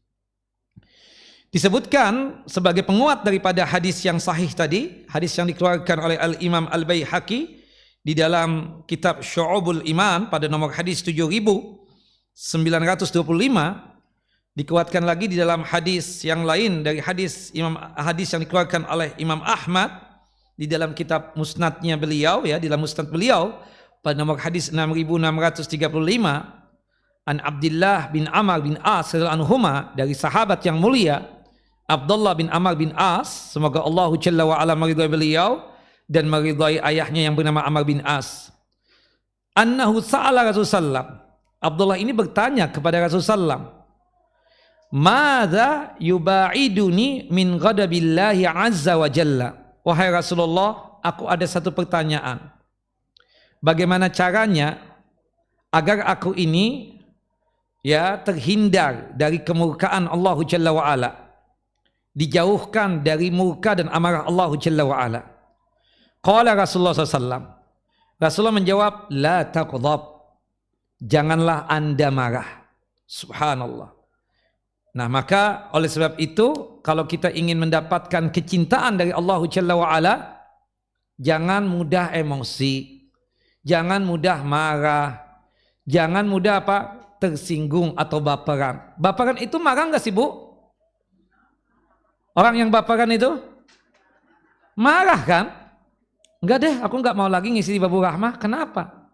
Disebutkan sebagai penguat daripada hadis yang sahih tadi, hadis yang dikeluarkan oleh Al-Imam Al-Baihaqi di dalam kitab Syu'ubul Iman pada nomor hadis 7925, dikuatkan lagi di dalam hadis yang lain dari hadis yang dikeluarkan oleh Imam Ahmad di dalam kitab musnadnya beliau ya, di dalam musnad beliau pada nomor hadis 6635 an Abdullah bin Amr bin As anhuma, dari sahabat yang mulia Abdullah bin Amr bin As, semoga Allah Jalla wa ala meridai beliau dan meridai ayahnya yang bernama Amr bin As. Annahu sa'ala Rasulullah. Abdullah ini bertanya kepada Rasulullah, "Madza yubaiduni min ghadabillahi azza wa jalla?" Wahai Rasulullah, aku ada satu pertanyaan. Bagaimana caranya agar aku ini terhindar dari kemurkaan Allah Jalla wa ala, dijauhkan dari murka dan amarah Allah Jalla wa ala. Qala Rasulullah SAW. Rasulullah menjawab, la taqdhab, janganlah anda marah. Subhanallah. Nah, maka oleh sebab itu, kalau kita ingin mendapatkan kecintaan dari Allah Jalla wa ala, jangan mudah emosi, jangan mudah marah, jangan mudah tersinggung atau baperan. Baperan itu marah nggak sih, Bu? Orang yang baperan itu marah kan? Enggak deh, aku nggak mau lagi ngisi di Babu Rahmah. Kenapa?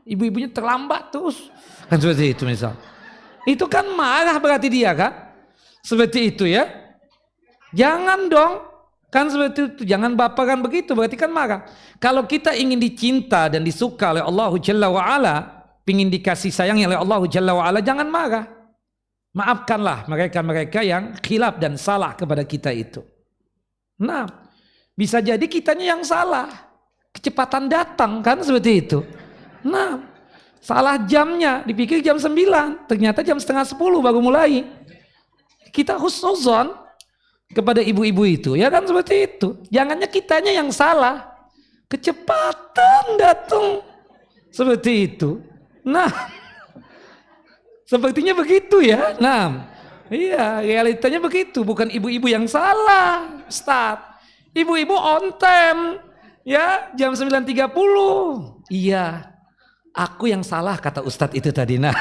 Ibu-ibunya terlambat terus. Kan seperti itu misal. Itu kan marah berarti dia kan? Seperti itu ya. Jangan dong. Kan seperti itu. Jangan baperan begitu, berarti kan marah. Kalau kita ingin dicinta dan disuka oleh Allah Jalla wa ala, ingin dikasih sayangi oleh Allah Jalla wa ala, jangan marah. Maafkanlah mereka-mereka yang khilaf dan salah kepada kita itu. Nah, bisa jadi kitanya yang salah. Kecepatan datang kan seperti itu. Nah, salah jamnya, dipikir jam 9, ternyata jam setengah 10 baru mulai. Kita husnuzon kepada ibu-ibu itu, ya kan seperti itu. Jangannya kitanya yang salah. Kecepatan datang. Seperti itu. Nah, sepertinya begitu ya. Nah, iya, realitanya begitu. Bukan ibu-ibu yang salah, Ustaz. Ibu-ibu on time, ya, jam 9.30. Iya, aku yang salah kata Ustadz itu tadi. Nah,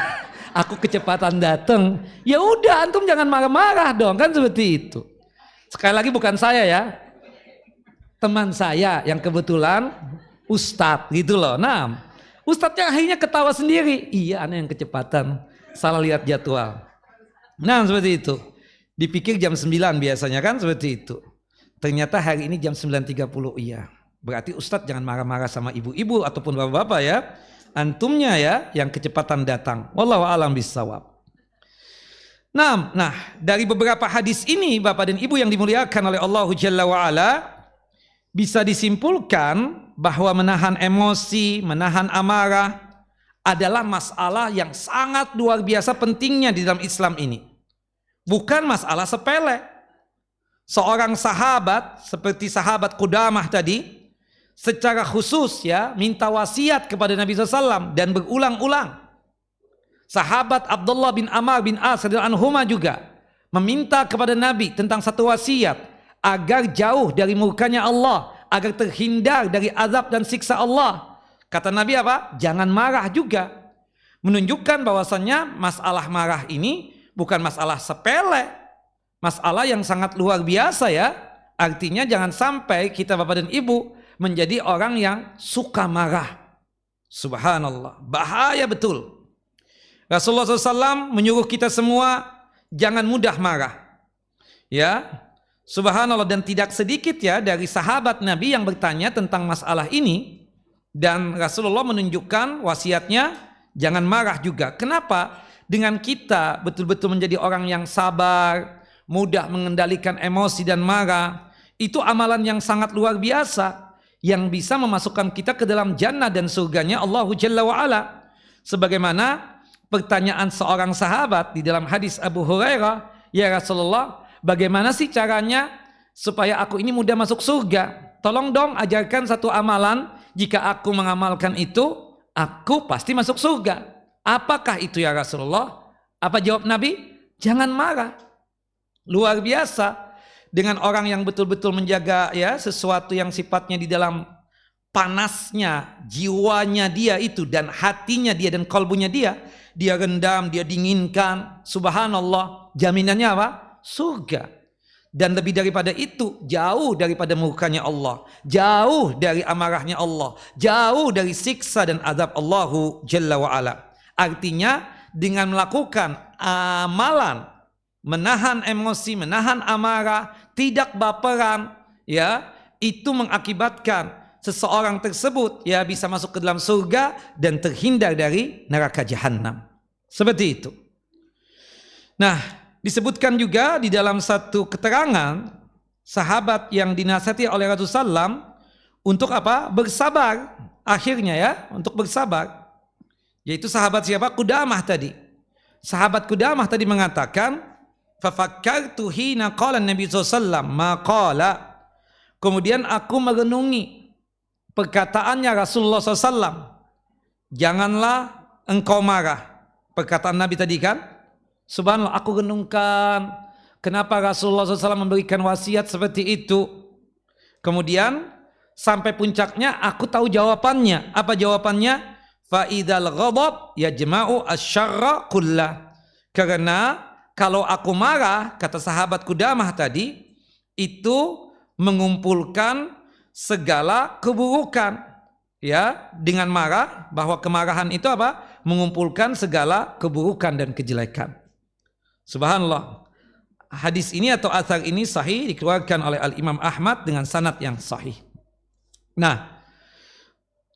aku kecepatan datang. Ya udah, antum jangan marah-marah dong, kan seperti itu. Sekali lagi bukan saya ya, teman saya yang kebetulan Ustadz gitu loh. Nah, Ustadznya akhirnya ketawa sendiri. Iya, aneh yang kecepatan, salah lihat jadwal. Nah, seperti itu. Dipikir jam 9 biasanya kan seperti itu. Ternyata hari ini jam 9.30, iya. Berarti Ustadz jangan marah-marah sama ibu-ibu ataupun bapak-bapak ya. Antumnya ya yang kecepatan datang. Wallahu a'lam bishawab. Nah, dari beberapa hadis ini Bapak dan Ibu yang dimuliakan oleh Allah Jalla wa ala, bisa disimpulkan bahwa menahan emosi, menahan amarah adalah masalah yang sangat luar biasa pentingnya di dalam Islam ini. Bukan masalah sepele. Seorang sahabat seperti sahabat Qudamah tadi secara khusus ya minta wasiat kepada Nabi SAW dan berulang-ulang. Sahabat Abdullah bin Amr bin As anhuma juga meminta kepada Nabi tentang satu wasiat agar jauh dari murkanya Allah, agar terhindar dari azab dan siksa Allah. Kata Nabi apa? Jangan marah juga. Menunjukkan bahwasannya masalah marah ini bukan masalah sepele. Masalah yang sangat luar biasa ya. Artinya jangan sampai kita Bapak dan Ibu menjadi orang yang suka marah. Subhanallah, bahaya betul. Rasulullah SAW menyuruh kita semua jangan mudah marah. Ya, subhanallah, dan tidak sedikit ya dari sahabat Nabi yang bertanya tentang masalah ini. Dan Rasulullah menunjukkan wasiatnya jangan marah juga. Kenapa? Dengan kita betul-betul menjadi orang yang sabar, mudah mengendalikan emosi dan marah, itu amalan yang sangat luar biasa yang bisa memasukkan kita ke dalam jannah dan surganya Allah Jalla wa ala. Sebagaimana pertanyaan seorang sahabat di dalam hadis Abu Hurairah, ya Rasulullah, bagaimana sih caranya supaya aku ini mudah masuk surga? Tolong dong ajarkan satu amalan, jika aku mengamalkan itu, aku pasti masuk surga. Apakah itu ya Rasulullah? Apa jawab Nabi? Jangan marah. Luar biasa. Dengan orang yang betul-betul menjaga ya sesuatu yang sifatnya di dalam panasnya jiwanya dia itu dan hatinya dia dan kalbunya dia rendam, dia dinginkan. Subhanallah, jaminannya apa? Surga. Dan lebih daripada itu, jauh daripada murkanya Allah, jauh dari amarahnya Allah, jauh dari siksa dan azab Allahu Jalla wa'ala. Artinya dengan melakukan amalan, menahan emosi, menahan amarah, tidak baperan, ya, itu mengakibatkan seseorang tersebut ya bisa masuk ke dalam surga dan terhindar dari neraka jahanam. Seperti itu. Nah, disebutkan juga di dalam satu keterangan sahabat yang dinasihati oleh Rasulullah SAW untuk apa? Bersabar. Akhirnya ya, untuk bersabar. Yaitu sahabat siapa? Qudamah tadi. Sahabat Qudamah tadi mengatakan, "Fafakkartu hina qala Nabi SAW ma qala." Kemudian aku merenungi perkataannya Rasulullah SAW. Janganlah engkau marah. Perkataan Nabi tadi kan? Subhanallah, aku renungkan kenapa Rasulullah SAW memberikan wasiat seperti itu. Kemudian sampai puncaknya aku tahu jawabannya. Apa jawabannya? Fa'idhal ghadab yajma'u asyarra kullah. Karena kalau aku marah, kata sahabat Qudamah tadi, itu mengumpulkan segala keburukan. Ya, dengan marah, bahwa kemarahan itu apa? Mengumpulkan segala keburukan dan kejelekan. Subhanallah, hadis ini atau athar ini sahih, dikeluarkan oleh Al-Imam Ahmad dengan sanad yang sahih. Nah,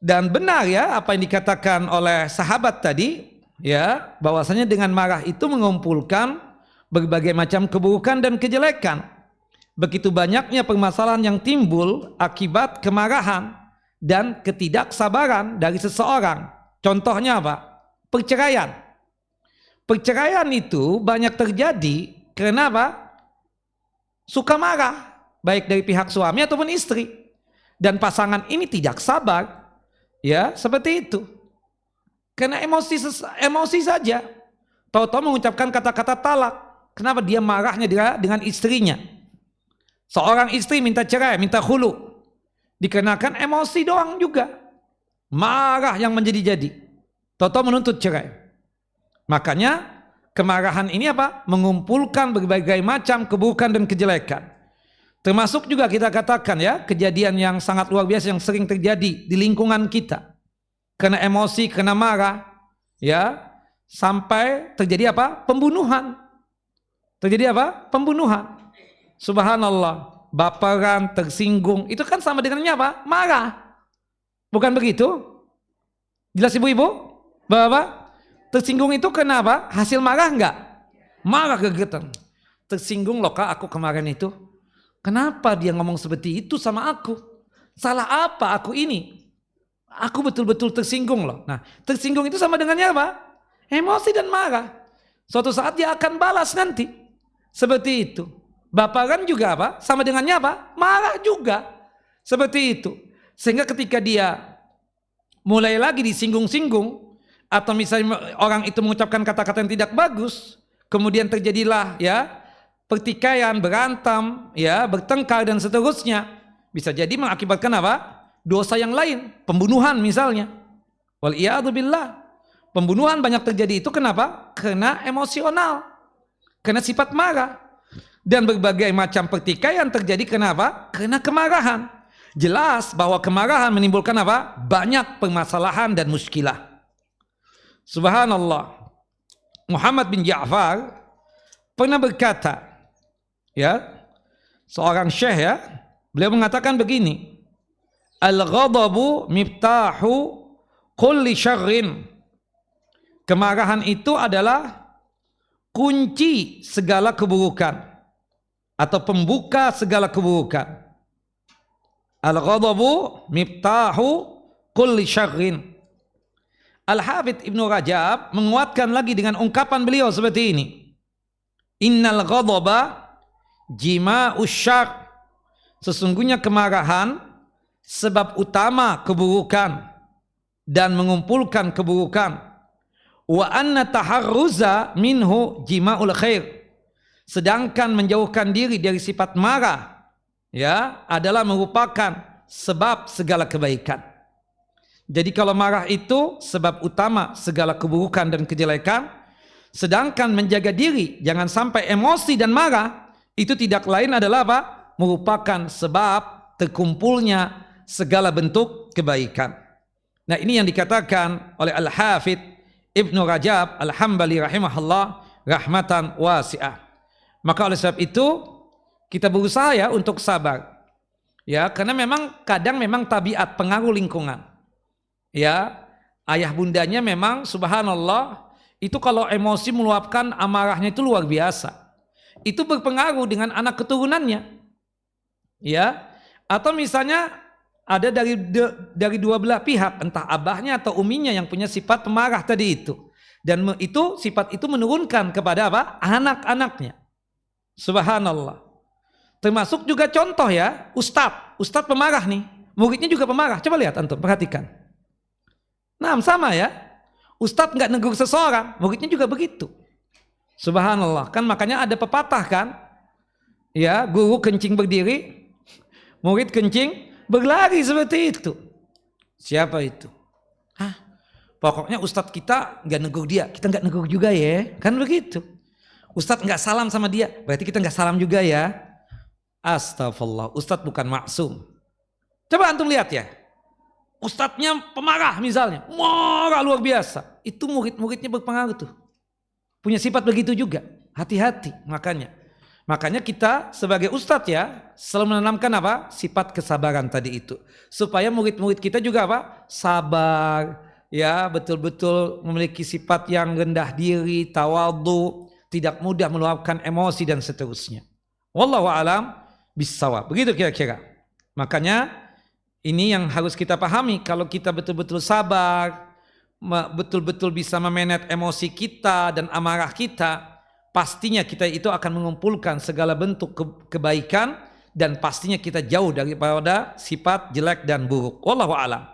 dan benar ya apa yang dikatakan oleh sahabat tadi, ya, bahwasanya dengan marah itu mengumpulkan berbagai macam keburukan dan kejelekan. Begitu banyaknya permasalahan yang timbul akibat kemarahan dan ketidaksabaran dari seseorang. Contohnya apa? Perceraian. Perceraian itu banyak terjadi karena apa? Suka marah, baik dari pihak suami ataupun istri. Dan pasangan ini tidak sabar, ya, seperti itu. Karena emosi saja. Tahu-tahu mengucapkan kata-kata talak. Kenapa dia marahnya dengan istrinya? Seorang istri minta cerai, minta khulu. Dikarenakan emosi doang juga. Marah yang menjadi-jadi. Tahu-tahu menuntut cerai. Makanya kemarahan ini apa? Mengumpulkan berbagai macam keburukan dan kejelekan. Termasuk juga kita katakan ya, kejadian yang sangat luar biasa yang sering terjadi di lingkungan kita. Karena emosi, karena marah, ya, sampai terjadi apa? Pembunuhan. Terjadi apa? Pembunuhan. Subhanallah, baperan, tersinggung, itu kan sama dengannya apa? Marah. Bukan begitu? Jelas ibu-ibu? Bapak? Tersinggung itu kenapa? Hasil marah enggak? Marah gegetan. Tersinggung loh kak aku kemarin itu. Kenapa dia ngomong seperti itu sama aku? Salah apa aku ini? Aku betul-betul tersinggung loh. Nah, tersinggung itu sama dengannya apa? Emosi dan marah. Suatu saat dia akan balas nanti. Seperti itu. Baperan juga apa? Sama dengannya apa? Marah juga. Seperti itu. Sehingga ketika dia mulai lagi disinggung-singgung, atau misalnya orang itu mengucapkan kata-kata yang tidak bagus, kemudian terjadilah ya pertikaian, berantem, ya, bertengkar dan seterusnya. Bisa jadi mengakibatkan apa? Dosa yang lain, pembunuhan misalnya. Wal iyadu billah. Pembunuhan banyak terjadi itu kenapa? Karena emosional. Karena sifat marah. Dan berbagai macam pertikaian terjadi kenapa? Karena kemarahan. Jelas bahwa kemarahan menimbulkan apa? Banyak permasalahan dan muskilah. Subhanallah, Muhammad bin Ja'far pernah berkata, ya, seorang syekh ya, beliau mengatakan begini, al-ghadabu miftahu kulli syarrin. Kemarahan itu adalah kunci segala keburukan atau pembuka segala keburukan. Al-ghadabu miftahu kulli syarrin. Al-Hafidz Ibnu Rajab menguatkan lagi dengan ungkapan beliau seperti ini. Innal ghadaba jima'us syarr. Sesungguhnya kemarahan sebab utama keburukan dan mengumpulkan keburukan. Wa anna taharruza minhu jima'ul khair. Sedangkan menjauhkan diri dari sifat marah ya adalah merupakan sebab segala kebaikan. Jadi kalau marah itu sebab utama segala keburukan dan kejelekan, sedangkan menjaga diri jangan sampai emosi dan marah itu tidak lain adalah apa? Merupakan sebab terkumpulnya segala bentuk kebaikan. Nah, ini yang dikatakan oleh Al-Hafidz Ibnu Rajab Al-Hambali rahimahullah rahmatan wasi'ah. Maka oleh sebab itu kita berusaha ya untuk sabar. Ya, karena memang kadang memang tabiat pengaruh lingkungan. Ya, ayah bundanya memang subhanallah itu kalau emosi meluapkan amarahnya itu luar biasa. Itu berpengaruh dengan anak keturunannya. Ya, atau misalnya ada dari dua belah pihak, entah abahnya atau uminya yang punya sifat pemarah tadi itu. Dan itu sifat itu menurunkan kepada apa? Anak-anaknya. Subhanallah. Termasuk juga contoh ya, ustadz pemarah nih, muridnya juga pemarah. Coba lihat antum, perhatikan. Nah, sama ya. Ustadz nggak negur seseorang, muridnya juga begitu. Subhanallah. Kan makanya ada pepatah kan? Ya, guru kencing berdiri, murid kencing berlari, seperti itu. Siapa itu? Pokoknya ustadz kita nggak negur dia, kita nggak negur juga ya, kan begitu. Ustadz nggak salam sama dia, berarti kita nggak salam juga ya. Astagfirullah, ustadz bukan maksum. Coba antum lihat ya, ustadznya pemarah misalnya, marah luar biasa. Itu murid-muridnya berpengaruh tuh, punya sifat begitu juga. Hati-hati makanya kita sebagai ustadz ya selalu menanamkan apa? Sifat kesabaran tadi itu, supaya murid-murid kita juga apa? Sabar, ya, betul-betul memiliki sifat yang rendah diri, tawadhu, tidak mudah meluapkan emosi dan seterusnya. Wallahu a'lam bissawab. Begitu kira-kira. Makanya ini yang harus kita pahami, kalau kita betul-betul sabar, betul-betul bisa memanage emosi kita dan amarah kita, pastinya kita itu akan mengumpulkan segala bentuk kebaikan dan pastinya kita jauh daripada sifat jelek dan buruk. Wallahu a'lam.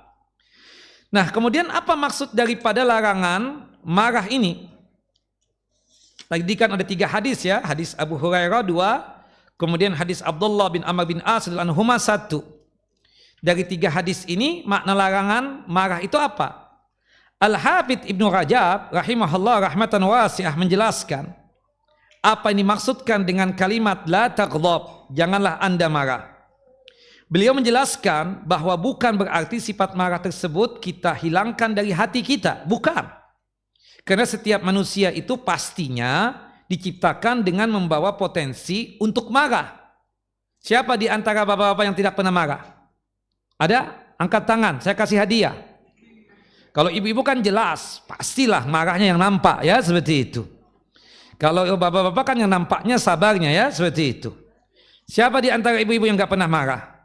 Nah, kemudian apa maksud daripada larangan marah ini? Tadi kan ada 3 hadis ya, hadis Abu Hurairah 2, kemudian hadis Abdullah bin Amr bin As radhiyallahu anhuma 1. Dari 3 hadis ini makna larangan marah itu apa? Al-Hafidz Ibnu Rajab rahimahullah rahmatan wasi'ah menjelaskan apa ini maksudkan dengan kalimat la taghdab, janganlah Anda marah. Beliau menjelaskan bahwa bukan berarti sifat marah tersebut kita hilangkan dari hati kita, bukan. Karena setiap manusia itu pastinya diciptakan dengan membawa potensi untuk marah. Siapa di antara bapak-bapak yang tidak pernah marah? Ada? Angkat tangan, saya kasih hadiah. Kalau ibu-ibu kan jelas, pastilah marahnya yang nampak ya, seperti itu. Kalau bapak-bapak kan yang nampaknya sabarnya ya, seperti itu. Siapa di antara ibu-ibu yang gak pernah marah?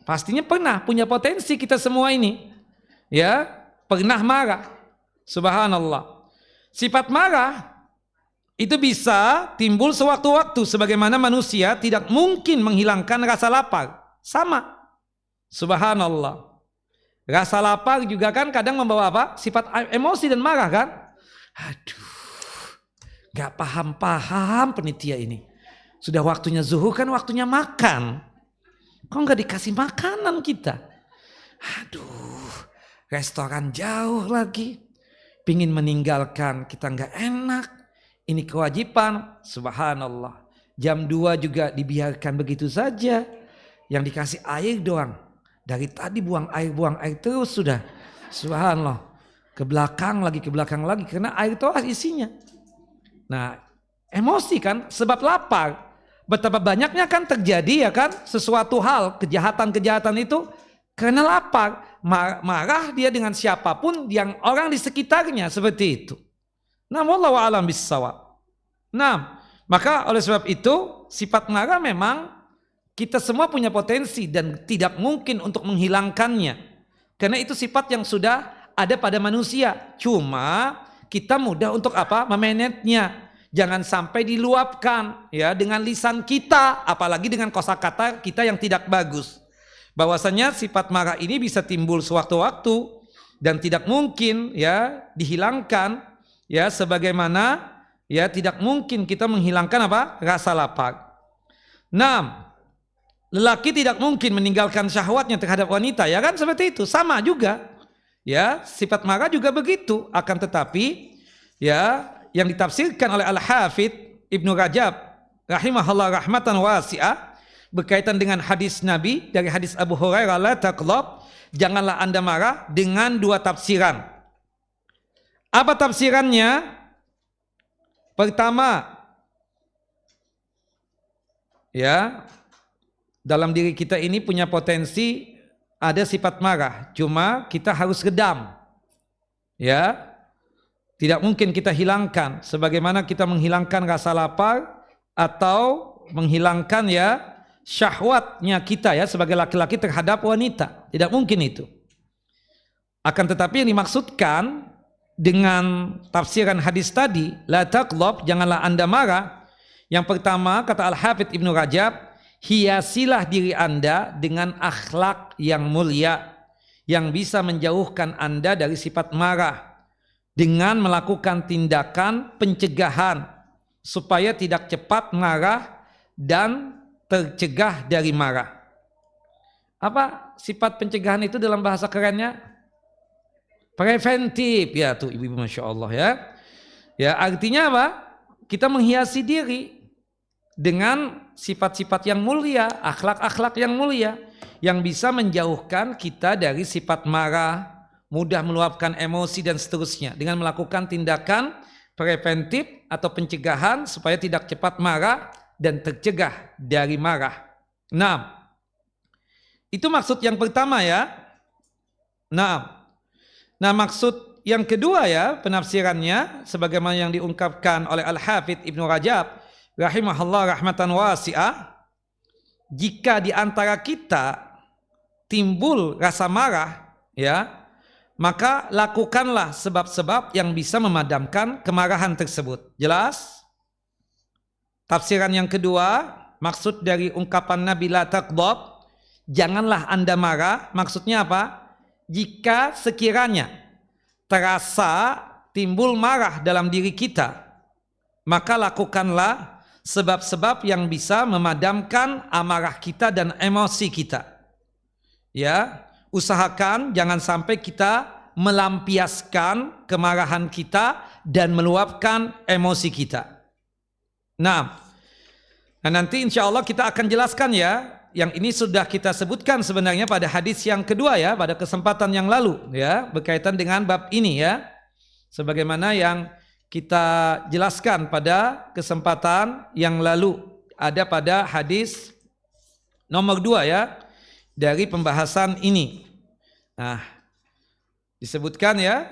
Pastinya pernah, punya potensi kita semua ini. Ya, pernah marah. Subhanallah. Sifat marah itu bisa timbul sewaktu-waktu, sebagaimana manusia tidak mungkin menghilangkan rasa lapar. Sama. Subhanallah. Rasa lapar juga kan kadang membawa apa? Sifat emosi dan marah kan? Aduh, gak paham-paham penitia ini. Sudah waktunya zuhur kan waktunya makan. Kok gak dikasih makanan kita? Aduh, restoran jauh lagi. Pingin meninggalkan kita gak enak. Ini kewajiban. Subhanallah. Jam 2 juga dibiarkan begitu saja. Yang dikasih air doang. Dari tadi buang air terus sudah. Subhanallah. Ke belakang lagi. Karena air itu isinya. Nah, emosi kan sebab lapar. Betapa banyaknya kan terjadi ya kan sesuatu hal, kejahatan-kejahatan itu karena lapar. Marah dia dengan siapapun yang orang di sekitarnya seperti itu. Nah, wallahu a'lam bissawab. Nah, maka oleh sebab itu sifat marah memang kita semua punya potensi dan tidak mungkin untuk menghilangkannya. Karena itu sifat yang sudah ada pada manusia. Cuma kita mudah untuk apa? Memanagenya. Jangan sampai diluapkan ya dengan lisan kita, apalagi dengan kosakata kita yang tidak bagus. Bahwasanya sifat marah ini bisa timbul sewaktu-waktu dan tidak mungkin ya dihilangkan ya, sebagaimana ya tidak mungkin kita menghilangkan apa? Rasa lapar. 6. Lelaki tidak mungkin meninggalkan syahwatnya terhadap wanita, ya kan, seperti itu. Sama juga. Ya, sifat marah juga begitu. Akan tetapi ya yang ditafsirkan oleh Al-Hafidz Ibnu Rajab rahimahullah rahmatan wasi'ah berkaitan dengan hadis Nabi dari hadis Abu Hurairah, la taghdab, janganlah Anda marah, dengan dua tafsiran. Apa tafsirannya? Pertama, ya, dalam diri kita ini punya potensi ada sifat marah, cuma kita harus redam. Ya, tidak mungkin kita hilangkan sebagaimana kita menghilangkan rasa lapar atau menghilangkan ya syahwatnya kita ya sebagai laki-laki terhadap wanita. Tidak mungkin itu. Akan tetapi yang dimaksudkan dengan tafsiran hadis tadi, la taghdab, janganlah Anda marah. Yang pertama, kata Al-Hafidz Ibnu Rajab, hiasilah diri Anda dengan akhlak yang mulia yang bisa menjauhkan Anda dari sifat marah dengan melakukan tindakan pencegahan supaya tidak cepat marah dan tercegah dari marah. Apa sifat pencegahan itu dalam bahasa kerennya? Preventif, ya tuh ibu-ibu, masya Allah ya. Ya, artinya apa? Kita menghiasi diri dengan sifat-sifat yang mulia, akhlak-akhlak yang mulia yang bisa menjauhkan kita dari sifat marah, mudah meluapkan emosi dan seterusnya dengan melakukan tindakan preventif atau pencegahan supaya tidak cepat marah dan tercegah dari marah. Nah, itu maksud yang pertama ya. Nah, maksud yang kedua ya, penafsirannya sebagaimana yang diungkapkan oleh Al-Hafidz Ibnu Rajab rahimahullah rahmatan wasi'ah, jika di antara kita timbul rasa marah ya, maka lakukanlah sebab-sebab yang bisa memadamkan kemarahan tersebut. Jelas? Tafsiran yang kedua, maksud dari ungkapan Nabi la taghdab, janganlah Anda marah, maksudnya apa? Jika sekiranya terasa timbul marah dalam diri kita, maka lakukanlah sebab-sebab yang bisa memadamkan amarah kita dan emosi kita. Ya, usahakan jangan sampai kita melampiaskan kemarahan kita dan meluapkan emosi kita. Nah, nanti insya Allah kita akan jelaskan ya. Yang ini sudah kita sebutkan sebenarnya pada hadis yang kedua ya, pada kesempatan yang lalu ya, berkaitan dengan bab ini ya. Sebagaimana yang kita jelaskan pada kesempatan yang lalu, ada pada hadis nomor 2 ya dari pembahasan ini. Nah, disebutkan ya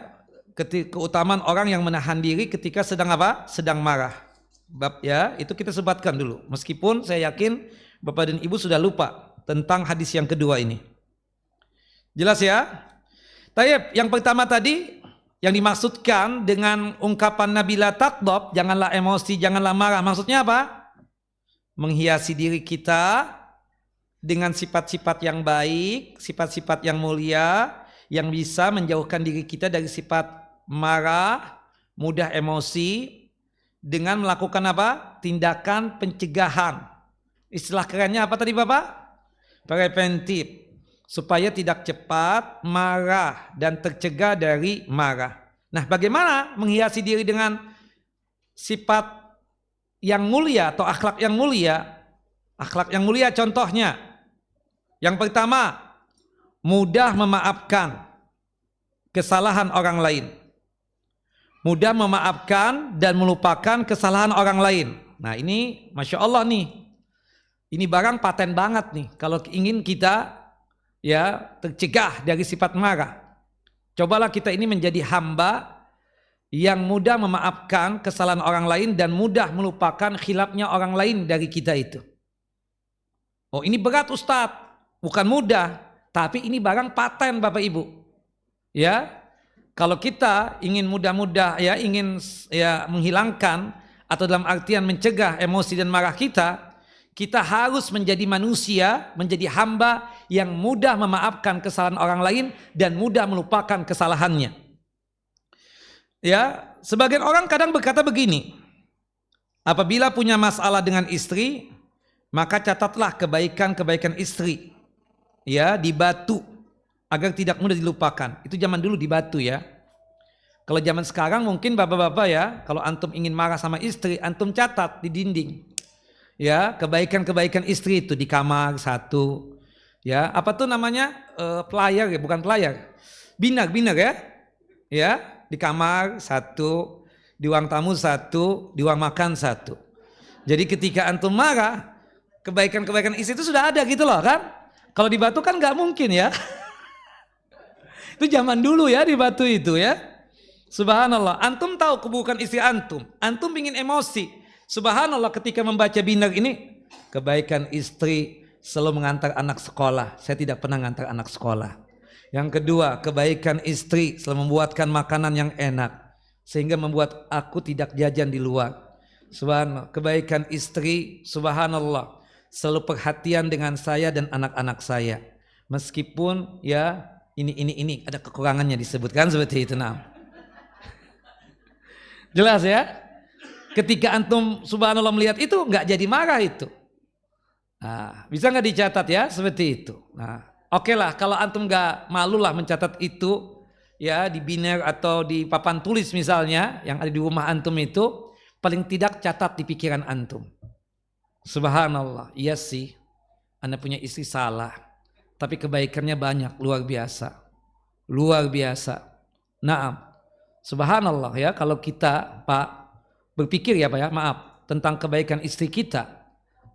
keutamaan orang yang menahan diri ketika sedang apa? Sedang marah. Bab ya, itu kita sebutkan dulu. Meskipun saya yakin Bapak dan Ibu sudah lupa tentang hadis yang kedua ini. Jelas ya? Tayyib, yang pertama tadi yang dimaksudkan dengan ungkapan Nabi la taghdab, janganlah emosi, janganlah marah. Maksudnya apa? Menghiasi diri kita dengan sifat-sifat yang baik, sifat-sifat yang mulia yang bisa menjauhkan diri kita dari sifat marah, mudah emosi dengan melakukan apa? Tindakan pencegahan. Istilah kerennya apa tadi Bapak? Preventif, supaya tidak cepat marah dan tercegah dari marah. Nah, bagaimana menghiasi diri dengan sifat yang mulia atau akhlak yang mulia? Akhlak yang mulia contohnya, yang pertama, mudah memaafkan kesalahan orang lain. Mudah memaafkan dan melupakan kesalahan orang lain. Nah, ini Masya Allah nih. Ini barang paten banget nih kalau ingin kita ya tercegah dari sifat marah. Cobalah kita ini menjadi hamba yang mudah memaafkan kesalahan orang lain dan mudah melupakan khilafnya orang lain dari kita itu. Oh, ini berat Ustadz, bukan mudah, tapi ini barang paten Bapak Ibu. Ya, kalau kita ingin mudah-mudah ya ingin ya menghilangkan atau dalam artian mencegah emosi dan marah kita harus menjadi manusia, menjadi hamba yang mudah memaafkan kesalahan orang lain dan mudah melupakan kesalahannya. Ya, sebagian orang kadang berkata begini, apabila punya masalah dengan istri, maka catatlah kebaikan-kebaikan istri. Ya, di batu agar tidak mudah dilupakan. Itu zaman dulu di batu ya. Kalau zaman sekarang mungkin bapak-bapak ya, kalau antum ingin marah sama istri, antum catat di dinding. Ya, kebaikan-kebaikan istri itu di kamar satu. Ya, apa tuh namanya? Pelayar ya, bukan pelayar. Binar ya. Ya, di kamar satu, di ruang tamu satu, di ruang makan satu. Jadi ketika antum marah, kebaikan-kebaikan istri itu sudah ada gitu loh kan. Kalau di Batu kan nggak mungkin ya. Itu zaman dulu ya di Batu itu ya. Subhanallah, antum tahu keburukan istri antum. Antum ingin emosi. Subhanallah ketika membaca binar ini, kebaikan istri selalu mengantar anak sekolah. Saya tidak pernah mengantar anak sekolah. Yang kedua, kebaikan istri selalu membuatkan makanan yang enak. Sehingga membuat aku tidak jajan di luar. Subhanallah, kebaikan istri, subhanallah, selalu perhatian dengan saya dan anak-anak saya. Meskipun ya ini ada kekurangannya disebutkan seperti itu. Nah, jelas ya. Ketika antum subhanallah melihat itu nggak jadi marah itu. Nah, bisa nggak dicatat ya seperti itu. Nah, oke lah kalau antum nggak malu lah mencatat itu ya di biner atau di papan tulis misalnya yang ada di rumah antum itu. Paling tidak catat di pikiran antum. Subhanallah, iya sih, Anda punya istri salah, tapi kebaikannya banyak, luar biasa. Luar biasa. Naam. Subhanallah ya, kalau kita Pak berpikir ya Pak ya, maaf, tentang kebaikan istri kita,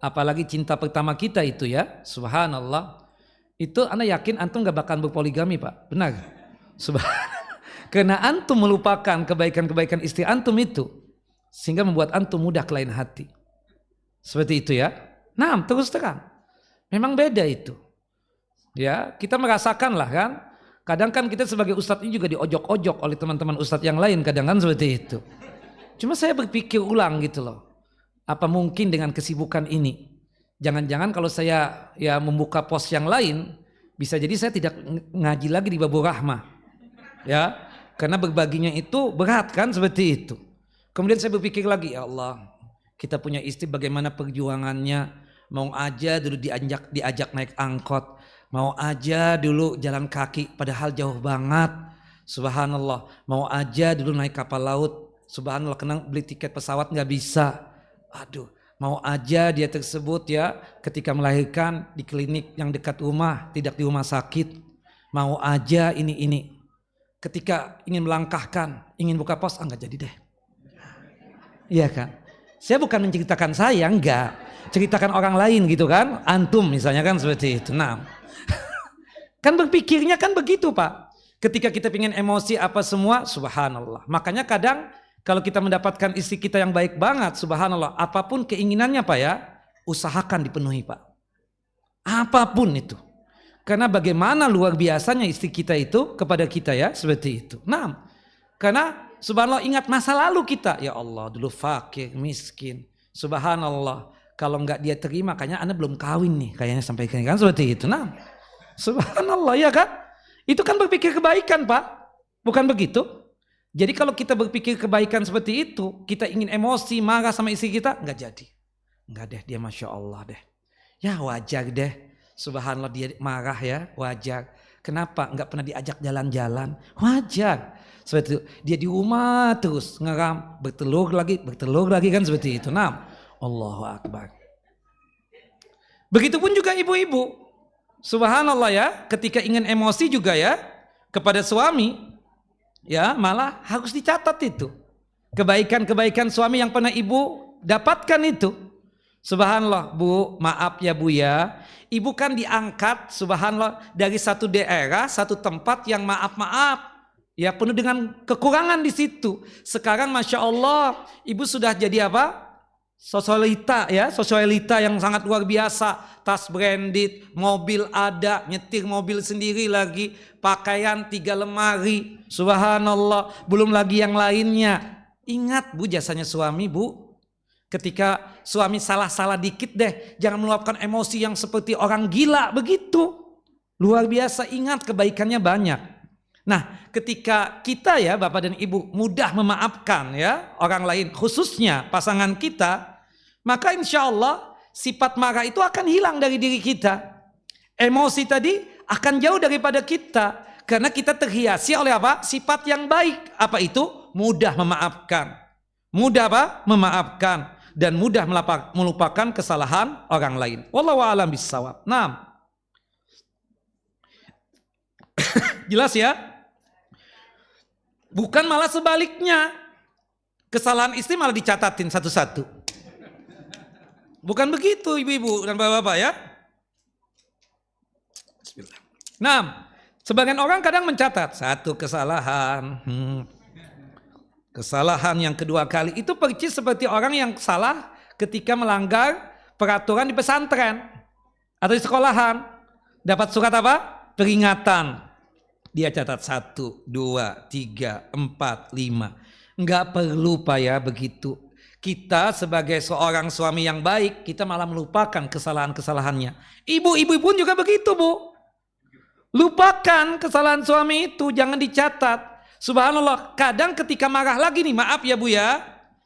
apalagi cinta pertama kita itu ya, subhanallah, itu Anda yakin antum gak bakal berpoligami Pak, benar? Subhanallah. Karena antum melupakan kebaikan-kebaikan istri antum itu, sehingga membuat antum mudah ke lain hati. Seperti itu ya. Nah, terus terang. Memang beda itu. Ya, kita merasakan lah kan. Kadang kan kita sebagai ustadz ini juga diojok-ojok oleh teman-teman ustadz yang lain. Kadang kan seperti itu. Cuma saya berpikir ulang gitu loh. Apa mungkin dengan kesibukan ini? Jangan-jangan kalau saya ya membuka pos yang lain, bisa jadi saya tidak ngaji lagi di Babur Rahmah. Ya, karena berbaginya itu berat kan seperti itu. Kemudian saya berpikir lagi, ya Allah, kita punya istri bagaimana perjuangannya, mau aja dulu diajak naik angkot, mau aja dulu jalan kaki padahal jauh banget, subhanallah, mau aja dulu naik kapal laut, subhanallah, kena beli tiket pesawat nggak bisa, aduh, mau aja dia tersebut ya ketika melahirkan di klinik yang dekat rumah, tidak di rumah sakit, mau aja ini, ketika ingin melangkahkan, ingin buka pos, nggak jadi deh. Iya kan? Saya bukan menceritakan saya, enggak. Ceritakan orang lain gitu kan. Antum misalnya kan seperti itu. Nah, kan berpikirnya kan begitu Pak. Ketika kita ingin emosi apa semua, subhanallah. Makanya kadang kalau kita mendapatkan istri kita yang baik banget, subhanallah. Apapun keinginannya Pak ya, usahakan dipenuhi Pak. Apapun itu. Karena bagaimana luar biasanya istri kita itu kepada kita ya, seperti itu. Nah, karena subhanallah ingat masa lalu kita. Ya Allah dulu fakir, miskin. Subhanallah. Kalau enggak dia terima kayaknya Anda belum kawin nih. Kayaknya sampai kan seperti itu. Nah, subhanallah ya kan. Itu kan berpikir kebaikan Pak. Bukan begitu? Jadi kalau kita berpikir kebaikan seperti itu. Kita ingin emosi, marah sama istri kita. Enggak jadi. Enggak deh, dia Masya Allah deh. Ya wajar deh. Subhanallah dia marah ya, wajar. Kenapa? Enggak pernah diajak jalan-jalan. Wajar. Seperti itu. Dia di rumah terus ngeram, bertelur lagi kan seperti itu. Nah, Allahu Akbar. Begitupun juga ibu-ibu. Subhanallah ya, ketika ingin emosi juga ya kepada suami, ya malah harus dicatat itu. Kebaikan-kebaikan suami yang pernah ibu dapatkan itu. Subhanallah, Bu, maaf ya Bu ya. Ibu kan diangkat subhanallah dari satu daerah, satu tempat yang maaf-maaf. Ya penuh dengan kekurangan di situ. Sekarang Masya Allah ibu sudah jadi apa? Sosialita ya, sosialita yang sangat luar biasa. Tas branded, mobil ada, nyetir mobil sendiri lagi, pakaian 3 lemari. Subhanallah, belum lagi yang lainnya. Ingat Bu jasanya suami Bu. Ketika suami salah-salah dikit deh, jangan meluapkan emosi yang seperti orang gila begitu. Luar biasa, ingat kebaikannya banyak. Nah, ketika kita ya Bapak dan Ibu mudah memaafkan ya orang lain, khususnya pasangan kita, maka insya Allah sifat marah itu akan hilang dari diri kita. Emosi tadi akan jauh daripada kita karena kita terhiasi oleh apa? Sifat yang baik. Apa itu? Mudah memaafkan. Mudah apa? Memaafkan. dan mudah melupakan kesalahan orang lain. Wallahu a'lam bissawab. Nah, jelas ya? Bukan malah sebaliknya. Kesalahan istri malah dicatatin satu-satu. Bukan begitu ibu-ibu dan bapak-bapak ya. Nah, sebagian orang kadang mencatat satu kesalahan. Kesalahan yang kedua kali itu percis seperti orang yang salah ketika melanggar peraturan di pesantren atau di sekolahan. Dapat surat apa? Peringatan. Dia catat 1, 2, 3, 4, 5. Enggak perlu Pak ya begitu. Kita sebagai seorang suami yang baik, kita malah melupakan kesalahan-kesalahannya. Ibu-ibu pun juga begitu Bu. Lupakan kesalahan suami itu, jangan dicatat. Subhanallah, kadang ketika marah lagi nih, maaf ya Bu ya,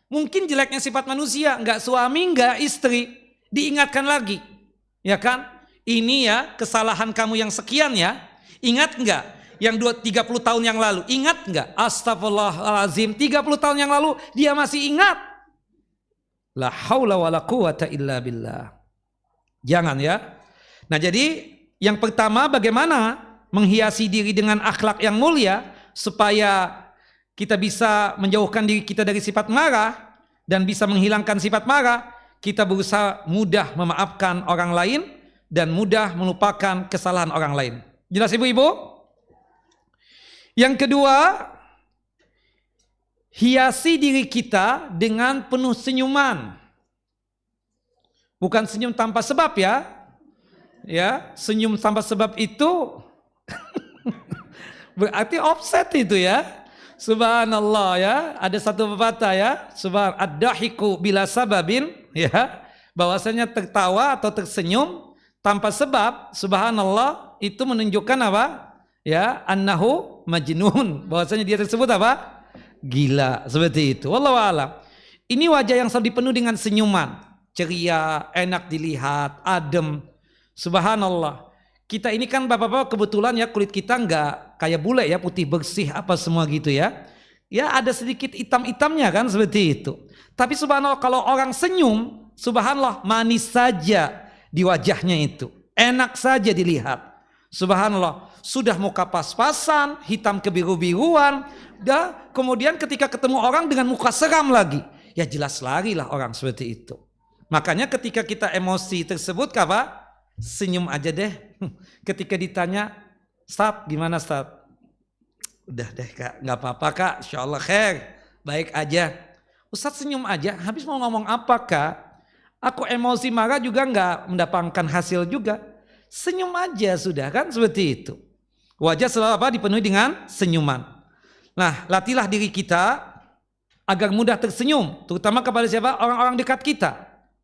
mungkin jeleknya sifat manusia, enggak suami, enggak istri, diingatkan lagi. Ya kan? Ini ya kesalahan kamu yang sekian ya, ingat enggak? Yang 30 tahun yang lalu, ingat enggak? Astagfirullahaladzim, 30 tahun yang lalu dia masih ingat. La haula wa la quwata illa billah. Jangan ya. Nah jadi yang pertama bagaimana menghiasi diri dengan akhlak yang mulia supaya kita bisa menjauhkan diri kita dari sifat marah dan bisa menghilangkan sifat marah. Kita berusaha mudah memaafkan orang lain dan mudah melupakan kesalahan orang lain. Jelas ibu-ibu? Yang kedua, hiasi diri kita dengan penuh senyuman. Bukan senyum tanpa sebab ya. Ya, senyum tanpa sebab itu berarti offset itu ya. Subhanallah ya, ada satu pepatah ya, subhan ad-dahiku bila sababin ya, bahwasanya tertawa atau tersenyum tanpa sebab, subhanallah itu menunjukkan apa? Ya, annahu majnun, bahwasanya dia tersebut apa? Gila, seperti itu. Wallahu a'lam. Ini wajah yang selalu dipenuhi dengan senyuman, ceria, enak dilihat, adem. Subhanallah. Kita ini kan bapak-bapak kebetulan ya kulit kita enggak kayak bule ya, putih bersih apa semua gitu ya. Ya ada sedikit hitam-hitamnya kan seperti itu. Tapi subhanallah kalau orang senyum, subhanallah manis saja di wajahnya itu. Enak saja dilihat. Subhanallah, sudah muka pas-pasan, hitam kebiru-biruan, kemudian ketika ketemu orang dengan muka seram lagi, ya jelas lagi lah orang seperti itu. Makanya ketika kita emosi tersebut, apa? Senyum aja deh. Ketika ditanya, Ustaz, gimana Ustaz? Udah deh Kak, nggak apa-apa Kak, insya Allah khair, baik aja. Ustaz senyum aja, habis mau ngomong apa Kak? Aku emosi marah juga nggak mendapatkan hasil juga. Senyum aja sudah kan seperti itu. Wajah selalu apa? Dipenuhi dengan senyuman. Nah, latihlah diri kita agar mudah tersenyum, terutama kepada siapa? Orang-orang dekat kita.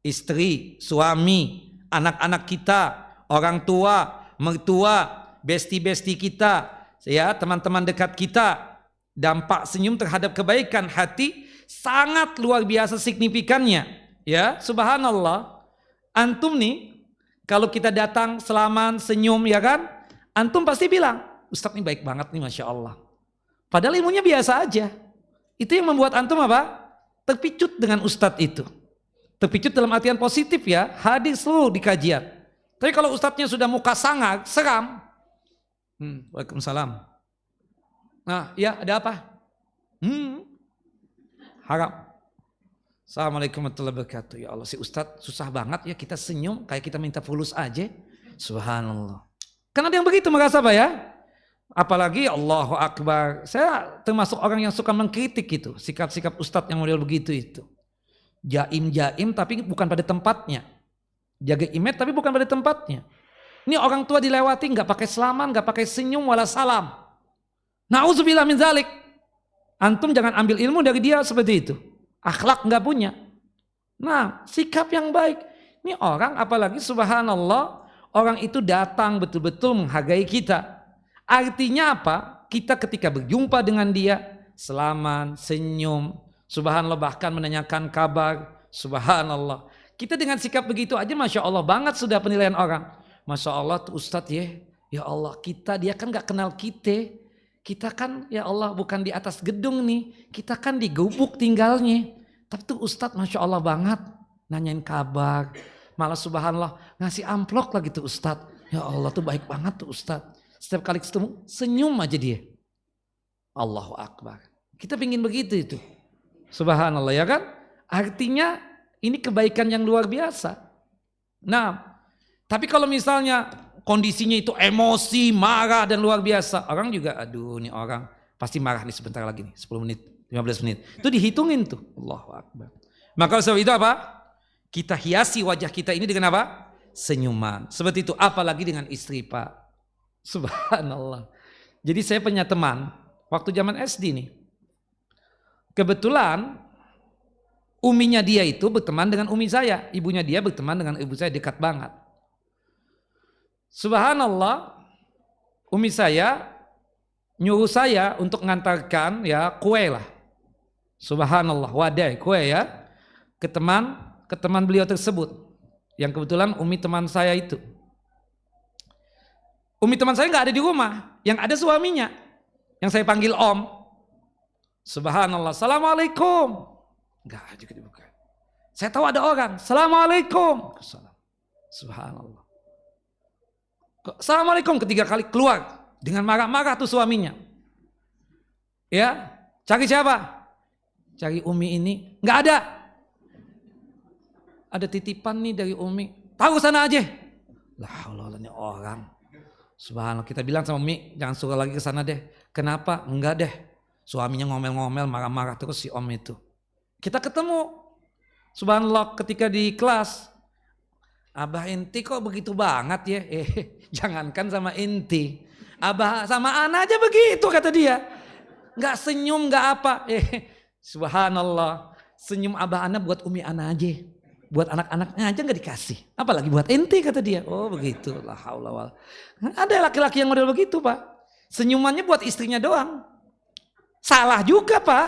Istri, suami, anak-anak kita, orang tua, mertua, besti-besti kita, ya, teman-teman dekat kita. Dampak senyum terhadap kebaikan hati sangat luar biasa signifikannya. Ya, subhanallah. Antum nih kalau kita datang selaman, senyum ya kan, antum pasti bilang, Ustadz ini baik banget nih Masya Allah. Padahal ilmunya biasa aja. Itu yang membuat antum apa? Terpicut dengan Ustadz itu. Terpicut dalam artian positif ya, hadir selalu di kajian. Tapi kalau Ustadznya sudah muka sangar, seram. Waalaikumsalam. Nah ya ada apa? Harap. Assalamualaikum warahmatullahi wabarakatuh. Ya Allah si Ustadz susah banget ya kita senyum kayak kita minta fulus aja. Subhanallah. Kan ada yang begitu merasa Pak ya. Apalagi Allahu Akbar. Saya termasuk orang yang suka mengkritik itu. Sikap-sikap Ustadz yang model begitu itu. Jaim-jaim tapi bukan pada tempatnya. Jaga image tapi bukan pada tempatnya. Ini orang tua dilewati gak pakai selaman, gak pakai senyum wala salam. Na'udzubillah min zalik. Antum jangan ambil ilmu dari dia seperti itu. Akhlak nggak punya. Nah, sikap yang baik. Ini orang apalagi subhanallah, orang itu datang betul-betul menghargai kita. Artinya apa? Kita ketika berjumpa dengan dia, selaman, senyum, subhanallah bahkan menanyakan kabar, subhanallah. Kita dengan sikap begitu aja Masya Allah banget sudah penilaian orang. Masya Allah tuh Ustadz ya Allah kita dia kan nggak kenal kita. Kita kan ya Allah bukan di atas gedung nih, kita kan di gubuk tinggalnya. Tapi tuh Ustadz Masya Allah banget. nanyain kabar. Malah subhanallah ngasih amplop lagi tuh Ustadz. Ya Allah tuh baik banget tuh Ustadz. Setiap kali ketemu senyum aja dia. Allahu Akbar. Kita pingin begitu itu. Subhanallah ya kan. Artinya ini kebaikan yang luar biasa. Nah, tapi kalau misalnya kondisinya itu emosi, marah dan luar biasa. Orang juga aduh nih orang pasti marah nih sebentar lagi nih. 10 menit, 15 menit. Itu dihitungin tuh. Allahu Akbar. Maka sebab itu apa? Kita hiasi wajah kita ini dengan apa? Senyuman. Seperti itu. Apalagi dengan istri Pak. Subhanallah. Jadi saya punya teman. Waktu zaman SD nih. Kebetulan uminya dia itu berteman dengan umi saya. Ibunya dia berteman dengan ibu saya dekat banget. Subhanallah. Umi saya nyuruh saya untuk ngantarkan ya kue lah. Subhanallah. Wadai kue ya. Ke teman beliau tersebut yang kebetulan umi teman saya itu. Umi teman saya nggak ada di rumah, yang ada suaminya, yang saya panggil Om. Subhanallah, Assalamualaikum. Nggak juga dibuka. Saya tahu ada orang, Assalamualaikum. Subhanallah. Assalamualaikum ketiga kali keluar dengan marah-marah tuh suaminya. Ya, cari siapa? Cari Umi ini, nggak ada. Ada titipan nih dari Umi. Tahu sana aja. Lah Allah ini orang. Subhanallah, kita bilang sama Umi, jangan suruh lagi ke sana deh. Kenapa? Enggak deh. Suaminya ngomel-ngomel, marah-marah terus si Om itu. Kita ketemu. Subhanallah, ketika di kelas, Abah inti kok begitu banget ya? Jangankan sama inti. Abah sama Ana aja begitu kata dia. Enggak senyum, enggak apa. Subhanallah. Senyum Abah Ana buat Umi Ana aja. Buat anak-anaknya aja nggak dikasih, apalagi buat ente kata dia. Oh begitu, la haula wala. Ada laki-laki yang model begitu Pak, senyumannya buat istrinya doang. Salah juga Pak,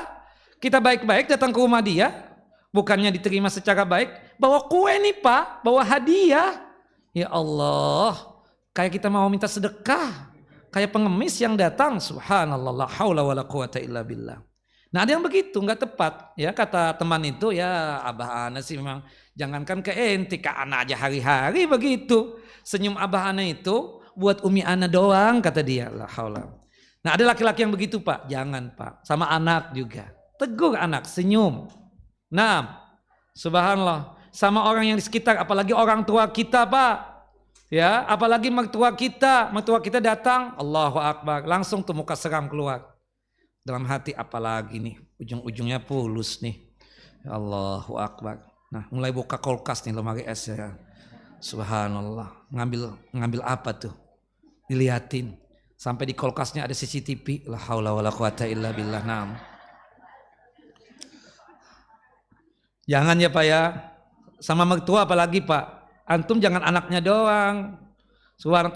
kita baik-baik datang ke rumah dia, bukannya diterima secara baik, bawa kue nih Pak, bawa hadiah. Ya Allah, kayak kita mau minta sedekah, kayak pengemis yang datang. Subhanallah, la haula wala quwata illa billah. Nah ada yang begitu nggak tepat ya kata teman itu ya Abah Ana sih memang jangankan ke ente ke Ana aja hari-hari begitu senyum Abah Ana itu buat Umi Ana doang kata dia la haula. Nah ada laki-laki yang begitu Pak, jangan Pak, sama anak juga tegur anak senyum. Nah subhanallah sama orang yang di sekitar apalagi orang tua kita Pak ya apalagi mertua kita datang Allahu Akbar langsung tuh muka seram keluar. Dalam hati apalagi nih, ujung-ujungnya pulus nih. Ya Allahu Akbar. Nah mulai buka kulkas nih lemari es ya. Subhanallah. Ngambil apa tuh? Dilihatin. Sampai di kulkasnya ada CCTV. La haula wala quwata illa billah. Naam. Jangan ya Pak ya. Sama mertua apalagi Pak. Antum jangan anaknya doang.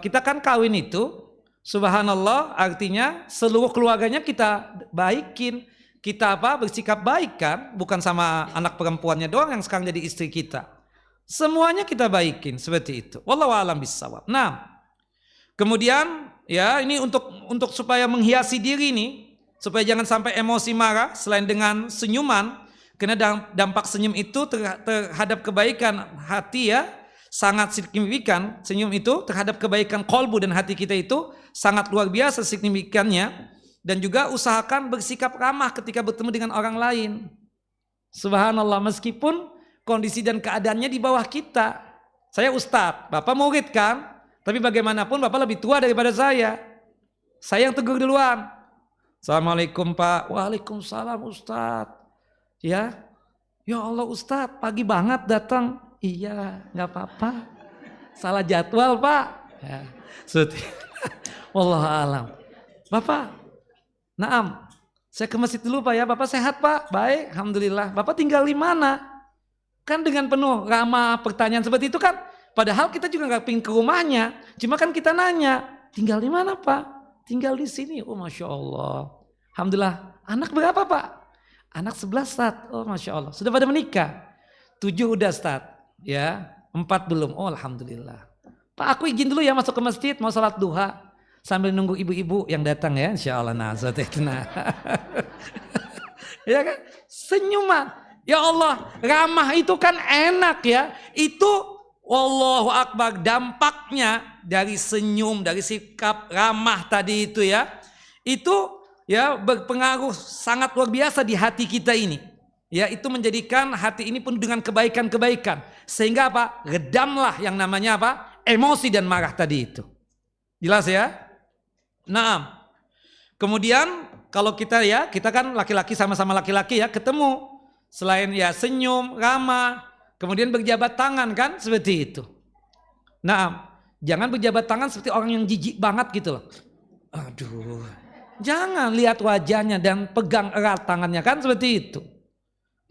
Kita kan kawin itu. Subhanallah artinya seluruh keluarganya kita baikin. Kita bersikap baik kan. Bukan sama anak perempuannya doang yang sekarang jadi istri kita. Semuanya kita baikin seperti itu. Wallahu a'lam bishawab. Nah kemudian ya ini untuk supaya menghiasi diri nih. Supaya jangan sampai emosi marah selain dengan senyuman. Karena dampak senyum itu terhadap kebaikan hati ya. Sangat signifikan senyum itu terhadap kebaikan kolbu dan hati kita itu sangat luar biasa signifikannya dan juga usahakan bersikap ramah ketika bertemu dengan orang lain. Subhanallah meskipun kondisi dan keadaannya di bawah kita. Saya ustadz, Bapak murid kan, tapi bagaimanapun Bapak lebih tua daripada saya. Saya yang tegur duluan. Assalamualaikum Pak. Waalaikumsalam Ustadz. Ya Allah Ustadz pagi banget datang. Iya, nggak apa-apa. Salah jadwal Pak. Ya, wallahu alam. Bapak, naam. Saya ke masjid dulu Pak ya. Bapak sehat Pak? Baik, alhamdulillah. Bapak tinggal di mana? Kan dengan penuh ramah pertanyaan seperti itu kan. Padahal kita juga nggak pingin ke rumahnya. Cuma kan kita nanya, tinggal di mana Pak? Tinggal di sini. Oh masya Allah. Alhamdulillah. Anak berapa Pak? Anak 11 Ustaz. Oh masya Allah. Sudah pada menikah? 7 udah Ustaz. Ya, 4 belum. Oh alhamdulillah. Pak aku izin dulu ya masuk ke masjid mau salat duha sambil nunggu ibu-ibu yang datang ya insyaallah. Nah, seperti itu nah. Ya kan? Senyuman. Ya Allah, ramah itu kan enak ya. Itu Wallahu Akbar, dampaknya dari senyum, dari sikap ramah tadi itu ya. Itu ya berpengaruh sangat luar biasa di hati kita ini. Ya, itu menjadikan hati ini pun dengan kebaikan-kebaikan. Sehingga apa? Redamlah yang namanya apa? Emosi dan marah tadi itu. Jelas ya? Nah, kemudian kalau kita ya, kita kan laki-laki sama-sama laki-laki ya, ketemu. Selain ya senyum, ramah, kemudian berjabat tangan kan, seperti itu. Nah, jangan berjabat tangan seperti orang yang jijik banget gitu loh. Aduh, jangan lihat wajahnya dan pegang erat tangannya kan, seperti itu.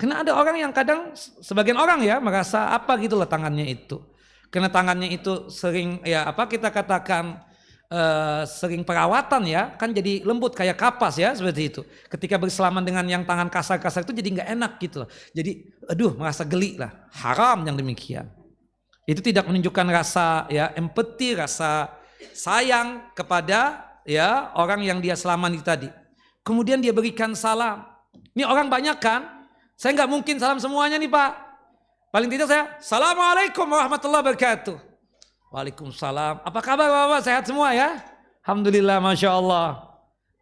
Karena ada orang yang kadang, sebagian orang ya merasa apa gitu loh tangannya itu. Karena tangannya itu sering ya apa kita katakan sering perawatan ya, kan jadi lembut kayak kapas ya seperti itu. Ketika bersalaman dengan yang tangan kasar-kasar itu jadi nggak enak gitu loh. Jadi aduh merasa geli lah, haram yang demikian. Itu tidak menunjukkan rasa ya empati, rasa sayang kepada ya orang yang dia selamani tadi. Kemudian dia berikan salam. Ini orang banyak kan? Saya nggak mungkin salam semuanya nih Pak. Paling tidak saya, Assalamualaikum warahmatullahi wabarakatuh. Waalaikumsalam. Apa kabar Bapak? Sehat semua ya? Alhamdulillah, Masya Allah.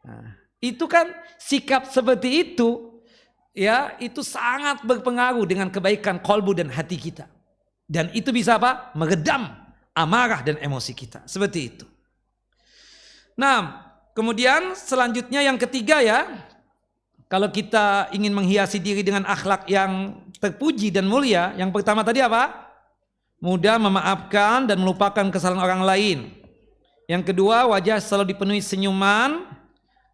Nah, itu kan sikap seperti itu, ya itu sangat berpengaruh dengan kebaikan kolbu dan hati kita. Dan itu bisa apa? Meredam amarah dan emosi kita. Seperti itu. Nah, kemudian selanjutnya yang ketiga ya. Kalau kita ingin menghiasi diri dengan akhlak yang terpuji dan mulia, yang pertama tadi apa? Mudah memaafkan dan melupakan kesalahan orang lain. Yang kedua, wajah selalu dipenuhi senyuman.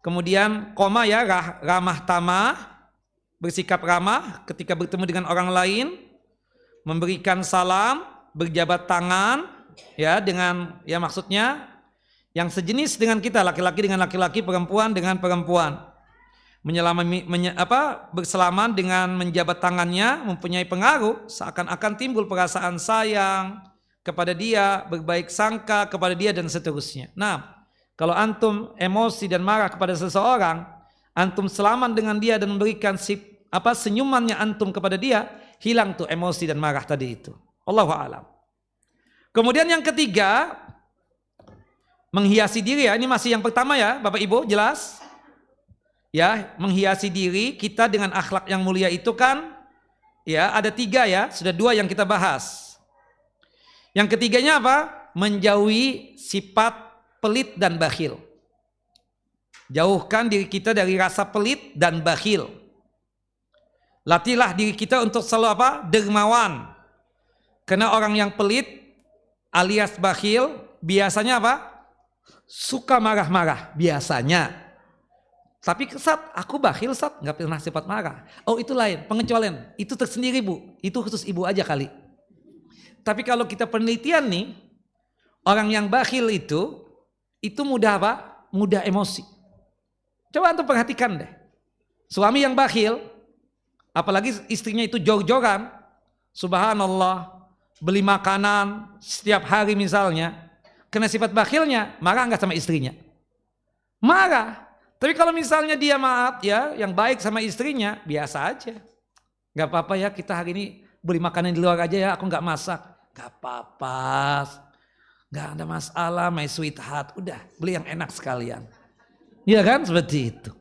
Kemudian koma ya, ramah tamah, bersikap ramah ketika bertemu dengan orang lain, memberikan salam, berjabat tangan, ya dengan ya maksudnya yang sejenis dengan kita, laki-laki dengan laki-laki, perempuan dengan perempuan. Berselaman dengan menjabat tangannya mempunyai pengaruh seakan-akan timbul perasaan sayang kepada dia, berbaik sangka kepada dia dan seterusnya. Nah, kalau antum emosi dan marah kepada seseorang, antum selaman dengan dia dan memberikan senyumannya antum kepada dia, hilang tuh emosi dan marah tadi itu. Allahu a'lam. Kemudian yang ketiga, menghiasi diri ya, ini masih yang pertama ya, Bapak Ibu, jelas? Ya, menghiasi diri kita dengan akhlak yang mulia itu kan ya ada 3 ya, sudah 2 yang kita bahas. Yang ketiganya apa? Menjauhi sifat pelit dan bakhil. Jauhkan diri kita dari rasa pelit dan bakhil. Latihlah diri kita untuk selalu apa? Dermawan. Karena orang yang pelit alias bakhil biasanya apa? Suka marah-marah biasanya. Tapi Sat, aku bakhil Sat, nggak pernah sifat marah. Oh itu lain, pengecualian. Itu tersendiri Bu, itu khusus ibu aja kali. Tapi kalau kita penelitian nih, orang yang bakhil itu mudah apa? Mudah emosi. Coba antum perhatikan deh. Suami yang bakhil, apalagi istrinya itu jor-joran, subhanallah, beli makanan setiap hari misalnya, kena sifat bakhilnya, marah nggak sama istrinya? Marah. Tapi kalau misalnya dia maaf ya, yang baik sama istrinya, biasa aja. Gak apa-apa ya kita hari ini beli makanan di luar aja ya, aku gak masak. Gak apa-apa, gak ada masalah my sweetheart. Udah beli yang enak sekalian. Iya kan seperti itu.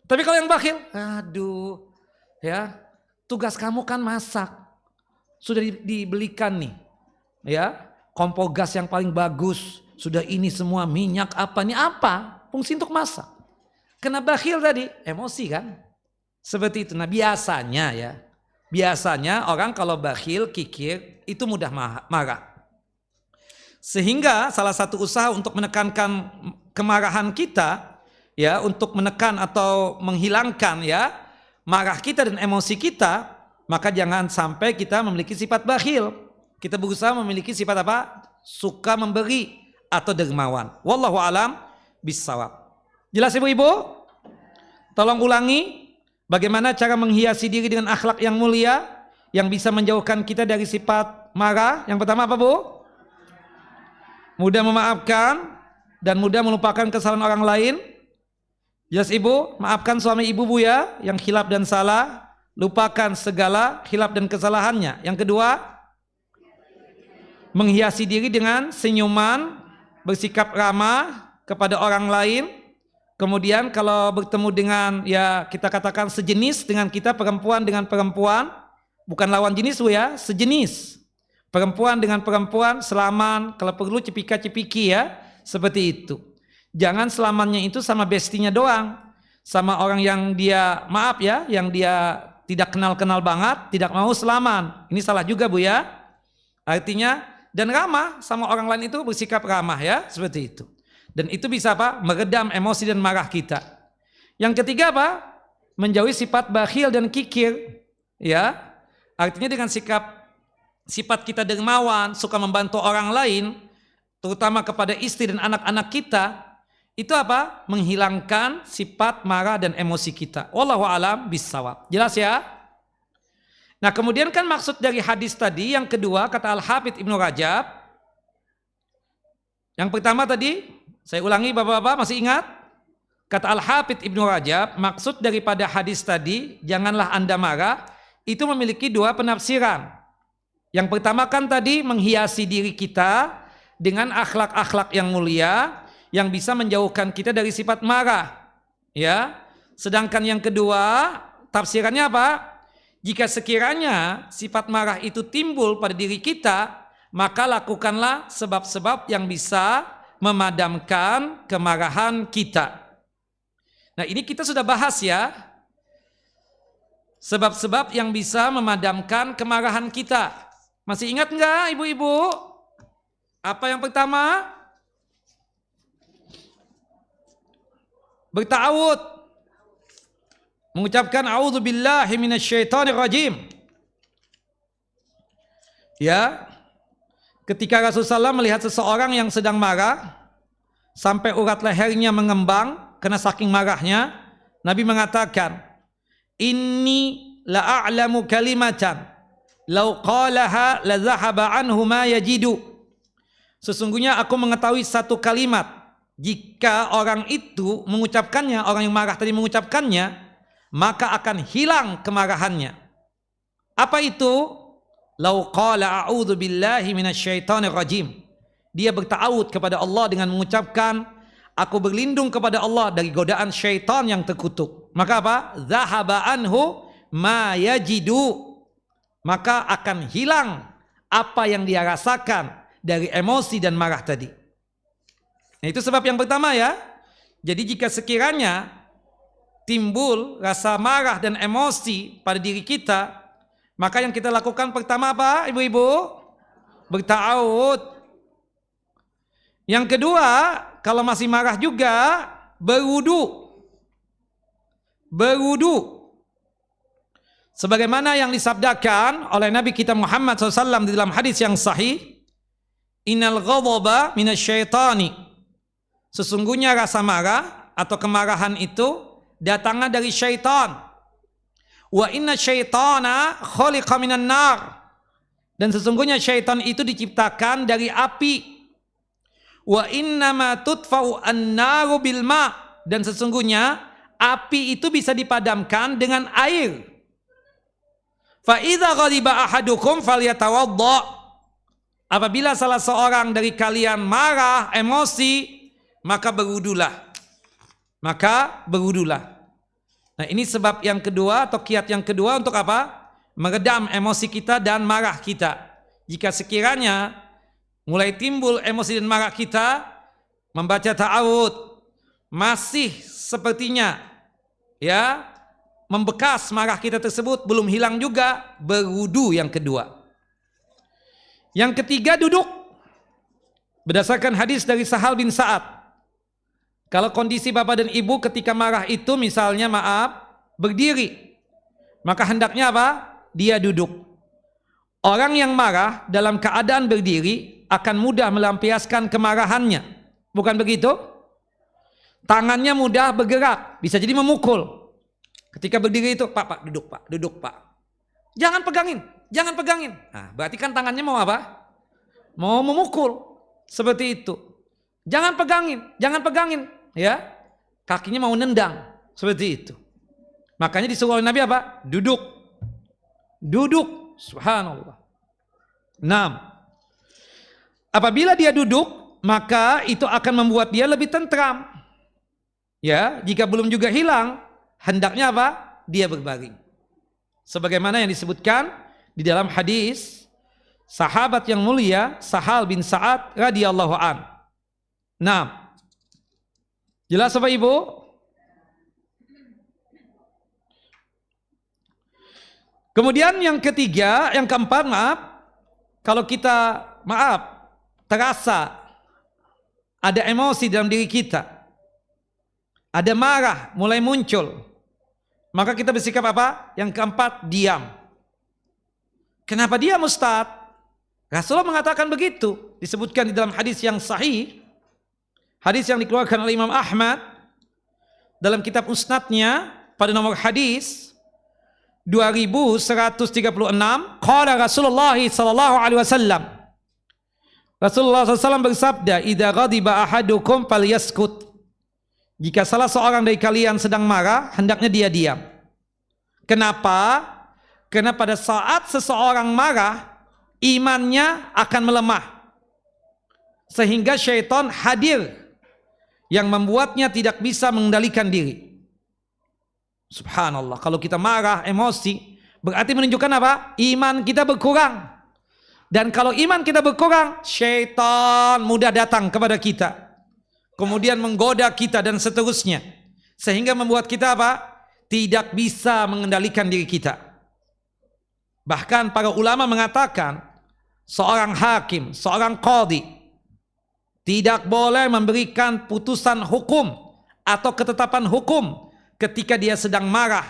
Tapi kalau yang bakhil, aduh ya tugas kamu kan masak. Sudah dibelikan nih ya kompor gas yang paling bagus. Sudah ini semua minyak apa nih apa? Fungsi untuk masak. Kena bakhil tadi, emosi kan? Seperti itu. Nah biasanya orang kalau bakhil, kikir, itu mudah marah. Sehingga salah satu usaha untuk menekankan kemarahan kita, ya untuk menekan atau menghilangkan ya marah kita dan emosi kita, maka jangan sampai kita memiliki sifat bakhil. Kita berusaha memiliki sifat apa? Suka memberi atau dermawan. Wallahu alam bissawab. Jelas ibu-ibu? Tolong ulangi bagaimana cara menghiasi diri dengan akhlak yang mulia yang bisa menjauhkan kita dari sifat marah. Yang pertama apa Bu? Mudah memaafkan dan mudah melupakan kesalahan orang lain. Jelas ibu? Maafkan suami ibu Bu ya yang khilaf dan salah. lupakan segala khilaf dan kesalahannya. Yang kedua, menghiasi diri dengan senyuman, bersikap ramah kepada orang lain. Kemudian kalau bertemu dengan, ya kita katakan sejenis dengan kita, perempuan dengan perempuan, bukan lawan jenis ya, sejenis. Perempuan dengan perempuan, selaman, kalau perlu cepika-cepiki ya, seperti itu. Jangan selamannya itu sama bestinya doang, sama orang yang dia, maaf ya, yang dia tidak kenal-kenal banget, tidak mau selaman. Ini salah juga Bu ya. Artinya, dan ramah sama orang lain itu bersikap ramah ya, seperti itu. Dan itu bisa apa? Meredam emosi dan marah kita. Yang ketiga apa? Menjauhi sifat bakhil dan kikir. Ya, artinya dengan sifat kita dermawan, suka membantu orang lain, terutama kepada istri dan anak-anak kita, itu apa? Menghilangkan sifat marah dan emosi kita. Wallahu a'lam bissawab. Jelas ya? Nah, kemudian kan maksud dari hadis tadi yang kedua kata Al-Hafidz Ibnu Rajab. Yang pertama tadi, saya ulangi Bapak-bapak masih ingat? Kata Al-Hafidz Ibnu Rajab, maksud daripada hadis tadi, janganlah Anda marah, itu memiliki dua penafsiran. Yang pertama kan tadi menghiasi diri kita dengan akhlak-akhlak yang mulia yang bisa menjauhkan kita dari sifat marah. Ya. Sedangkan yang kedua, tafsirannya apa? Jika sekiranya sifat marah itu timbul pada diri kita, maka lakukanlah sebab-sebab yang bisa memadamkan kemarahan kita. Nah, ini kita sudah bahas ya. Sebab-sebab yang bisa memadamkan kemarahan kita. Masih ingat enggak ibu-ibu? Apa yang pertama? Berta'awud. Mengucapkan a'udzubillahi minasyaitonirrajim. Ya. Ketika Rasulullah melihat seseorang yang sedang marah sampai urat lehernya mengembang karena saking marahnya, Nabi mengatakan, "Inni la'alamu kalimatan law qalaha la dhahaba anhu ma yajidu." Sesungguhnya aku mengetahui satu kalimat, jika orang itu mengucapkannya, orang yang marah tadi mengucapkannya, maka akan hilang kemarahannya. Apa itu? Lau qala a'udzu billahi minasyaitonir rajim. Dia berta'awud kepada Allah dengan mengucapkan, aku berlindung kepada Allah dari godaan syaitan yang terkutuk. Maka apa? Zahaba anhu ma yajidu. Maka akan hilang apa yang dia rasakan dari emosi dan marah tadi. Nah, itu sebab yang pertama ya. Jadi jika sekiranya timbul rasa marah dan emosi pada diri kita, maka yang kita lakukan pertama apa ibu-ibu? Berta'awud. Yang kedua, kalau masih marah juga, berwudu. Berwudu. Sebagaimana yang disabdakan oleh Nabi kita Muhammad SAW di dalam hadis yang sahih, Innal ghadaba minasyaitani. Sesungguhnya rasa marah atau kemarahan itu datangnya dari syaitan. Wa inna syaitana khaliqa minan nar. Dan sesungguhnya syaitan itu diciptakan dari api. Wa innama tudfa'u an-naru bil ma. Dan sesungguhnya api itu bisa dipadamkan dengan air. Fa idza ghadiba ahadukum falyatawadda. Apabila salah seorang dari kalian marah, emosi, maka berwudulah. Maka berwudulah. Nah, ini sebab yang kedua atau kiat yang kedua untuk apa? Meredam emosi kita dan marah kita. Jika sekiranya mulai timbul emosi dan marah kita, membaca ta'awud masih sepertinya ya membekas marah kita tersebut, belum hilang juga, berwudu yang kedua. Yang ketiga, duduk. Berdasarkan hadis dari Sahal bin Sa'ad, kalau kondisi bapak dan ibu ketika marah itu misalnya berdiri, maka hendaknya apa? Dia duduk. Orang yang marah dalam keadaan berdiri akan mudah melampiaskan kemarahannya. Bukan begitu? Tangannya mudah bergerak, bisa jadi memukul. Ketika berdiri itu, Pak, duduk Pak. Jangan pegangin. Nah, berarti kan tangannya mau apa? Mau memukul. Seperti itu. Jangan pegangin. Ya, kakinya mau nendang seperti itu. Makanya disuruh oleh Nabi apa? Duduk. Duduk, subhanallah. 6. Apabila dia duduk, maka itu akan membuat dia lebih tentram. Ya, jika belum juga hilang, hendaknya apa? Dia berbaring. Sebagaimana yang disebutkan di dalam hadis sahabat yang mulia Sahal bin Sa'ad radhiyallahu an. 6. Jelas Bapak Ibu? Kemudian yang ketiga, yang keempat, maaf, kalau kita terasa ada emosi dalam diri kita, ada marah mulai muncul, maka kita bersikap apa? Yang keempat, diam. Kenapa diam Ustaz? Rasulullah mengatakan begitu, disebutkan di dalam hadis yang sahih, hadis yang dikeluarkan oleh Imam Ahmad dalam kitab Musnadnya pada nomor hadis 2136. Qala Rasulullah sallallahu alaihi wasallam, Rasulullah SAW bersabda, idza ghadiba ahadukum falyaskut. Jika salah seorang dari kalian sedang marah, hendaknya dia diam. Kenapa? Karena pada saat seseorang marah, imannya akan melemah, sehingga syaitan hadir yang membuatnya tidak bisa mengendalikan diri. Subhanallah, kalau kita marah, emosi, berarti menunjukkan apa? Iman kita berkurang. Dan kalau iman kita berkurang, syaitan mudah datang kepada kita, kemudian menggoda kita dan seterusnya, sehingga membuat kita apa? Tidak bisa mengendalikan diri kita. Bahkan para ulama mengatakan, seorang hakim, seorang qadhi tidak boleh memberikan putusan hukum atau ketetapan hukum ketika dia sedang marah,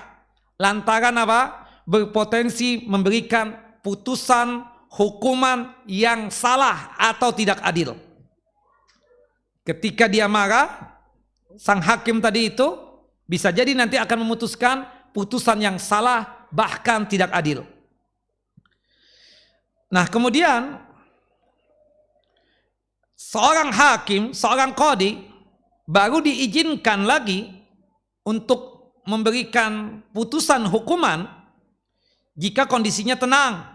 lantaran apa? Berpotensi memberikan putusan hukuman yang salah atau tidak adil. Ketika dia marah, sang hakim tadi itu bisa jadi nanti akan memutuskan putusan yang salah, bahkan tidak adil. Nah, kemudian seorang hakim, seorang qadhi baru diizinkan lagi untuk memberikan putusan hukuman jika kondisinya tenang,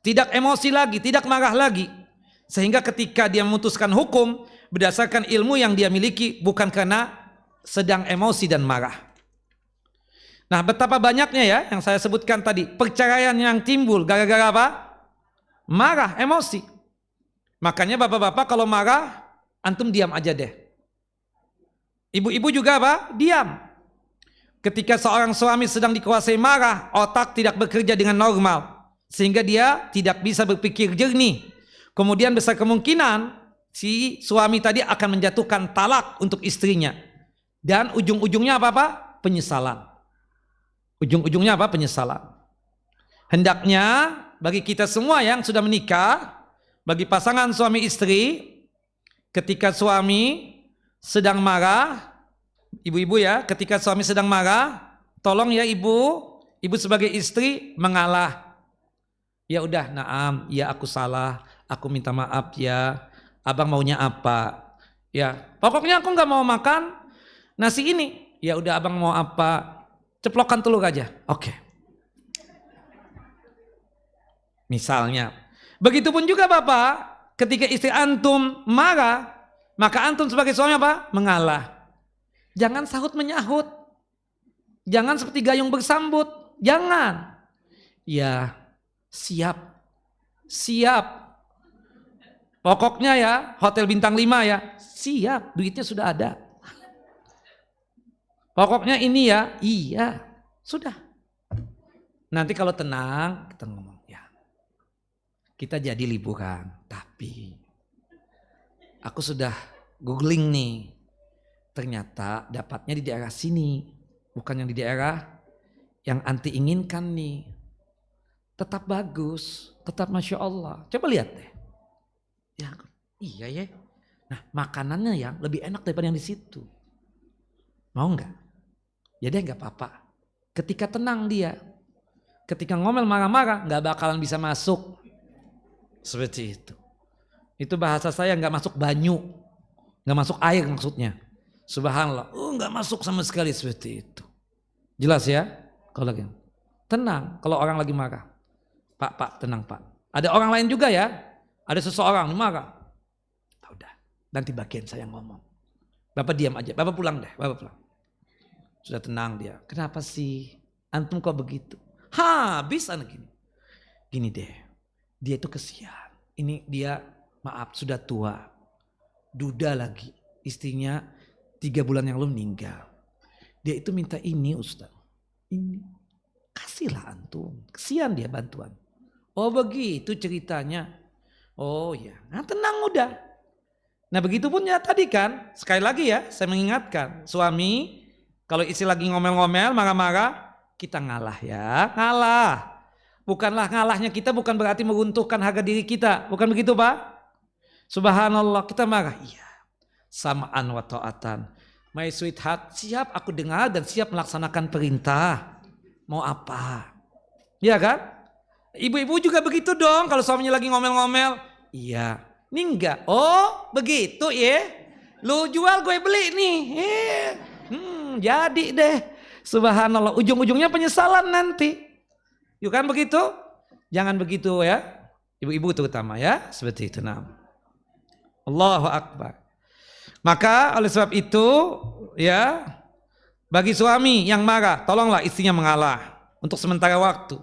tidak emosi lagi, tidak marah lagi. Sehingga ketika dia memutuskan hukum berdasarkan ilmu yang dia miliki, bukan karena sedang emosi dan marah. Nah, betapa banyaknya ya yang saya sebutkan tadi, perceraian yang timbul gara-gara apa? Marah, emosi. Makanya bapak-bapak kalau marah, antum diam aja deh. Ibu-ibu juga apa? Diam. Ketika seorang suami sedang dikuasai marah, otak tidak bekerja dengan normal, sehingga dia tidak bisa berpikir jernih. Kemudian besar kemungkinan si suami tadi akan menjatuhkan talak untuk istrinya. Dan ujung-ujungnya apa? Penyesalan. Ujung-ujungnya apa? Penyesalan. Hendaknya bagi kita semua yang sudah menikah, bagi pasangan suami istri, ketika suami sedang marah, ibu-ibu ya, ketika suami sedang marah, tolong ya ibu sebagai istri mengalah. Ya udah, naam, ya aku salah, aku minta maaf ya, abang maunya apa? Ya, pokoknya aku nggak mau makan nasi ini. Ya udah, abang mau apa? Ceplokkan telur aja. Oke. Misalnya, begitupun juga bapak, ketika istri antum marah, maka antum sebagai suami apa? Mengalah. Jangan sahut menyahut, jangan seperti gayung bersambut, jangan. Ya. Siap. Pokoknya ya, hotel bintang 5 ya, siap, duitnya sudah ada. Pokoknya ini ya, iya, sudah. Nanti kalau tenang, kita ngomong, ya, kita jadi liburan, tapi aku sudah googling nih, ternyata dapatnya di daerah sini, bukan yang di daerah yang anti inginkan nih. Tetap bagus, tetap Masya Allah. Coba lihat deh. Ya, iya ya. Nah, makanannya yang lebih enak daripada yang di situ. Mau nggak? Ya deh, nggak apa-apa. Ketika tenang dia, ketika ngomel marah-marah, nggak bakalan bisa masuk. Seperti itu. Itu bahasa saya nggak masuk banyu, nggak masuk air maksudnya. Subhanallah, nggak masuk sama sekali seperti itu. Jelas ya? Kalau lagi. tenang kalau orang lagi marah. Pak, tenang Pak. Ada orang lain juga ya, ada seseorang marah. Udah, nanti bagian saya ngomong. Bapak diam aja, Bapak pulang deh, Bapak pulang. Sudah tenang dia. Kenapa sih? Antum kok begitu? Habis anak gini. Gini deh, dia itu kesian. Ini dia maaf sudah tua. Duda lagi. Istrinya 3 bulan yang lalu meninggal. Dia itu minta ini Ustaz. Ini. Kasihlah antum. Kesian dia bantuan. Oh begitu ceritanya. Oh ya, nah, tenang udah. Nah begitu pun ya tadi kan. Sekali lagi ya saya mengingatkan. Suami kalau istri lagi ngomel-ngomel, marah-marah. Kita ngalah ya. Ngalah. Bukanlah ngalahnya kita bukan berarti meruntuhkan harga diri kita. Bukan begitu Pak? Subhanallah kita marah. Iya. Sama'an wa ta'atan. My sweetheart, siap aku dengar dan siap melaksanakan perintah. Mau apa? Iya kan? Ibu-ibu juga begitu dong kalau suaminya lagi ngomel-ngomel. Iya. Ini enggak. Oh begitu ya. Lu jual gue beli nih. Jadi deh. Subhanallah. Ujung-ujungnya penyesalan nanti. Yuk kan begitu? Jangan begitu ya. Ibu-ibu terutama ya. Seperti itu. Nah. Allahu Akbar. Maka oleh sebab itu ya. Bagi suami yang marah, tolonglah istrinya mengalah untuk sementara waktu.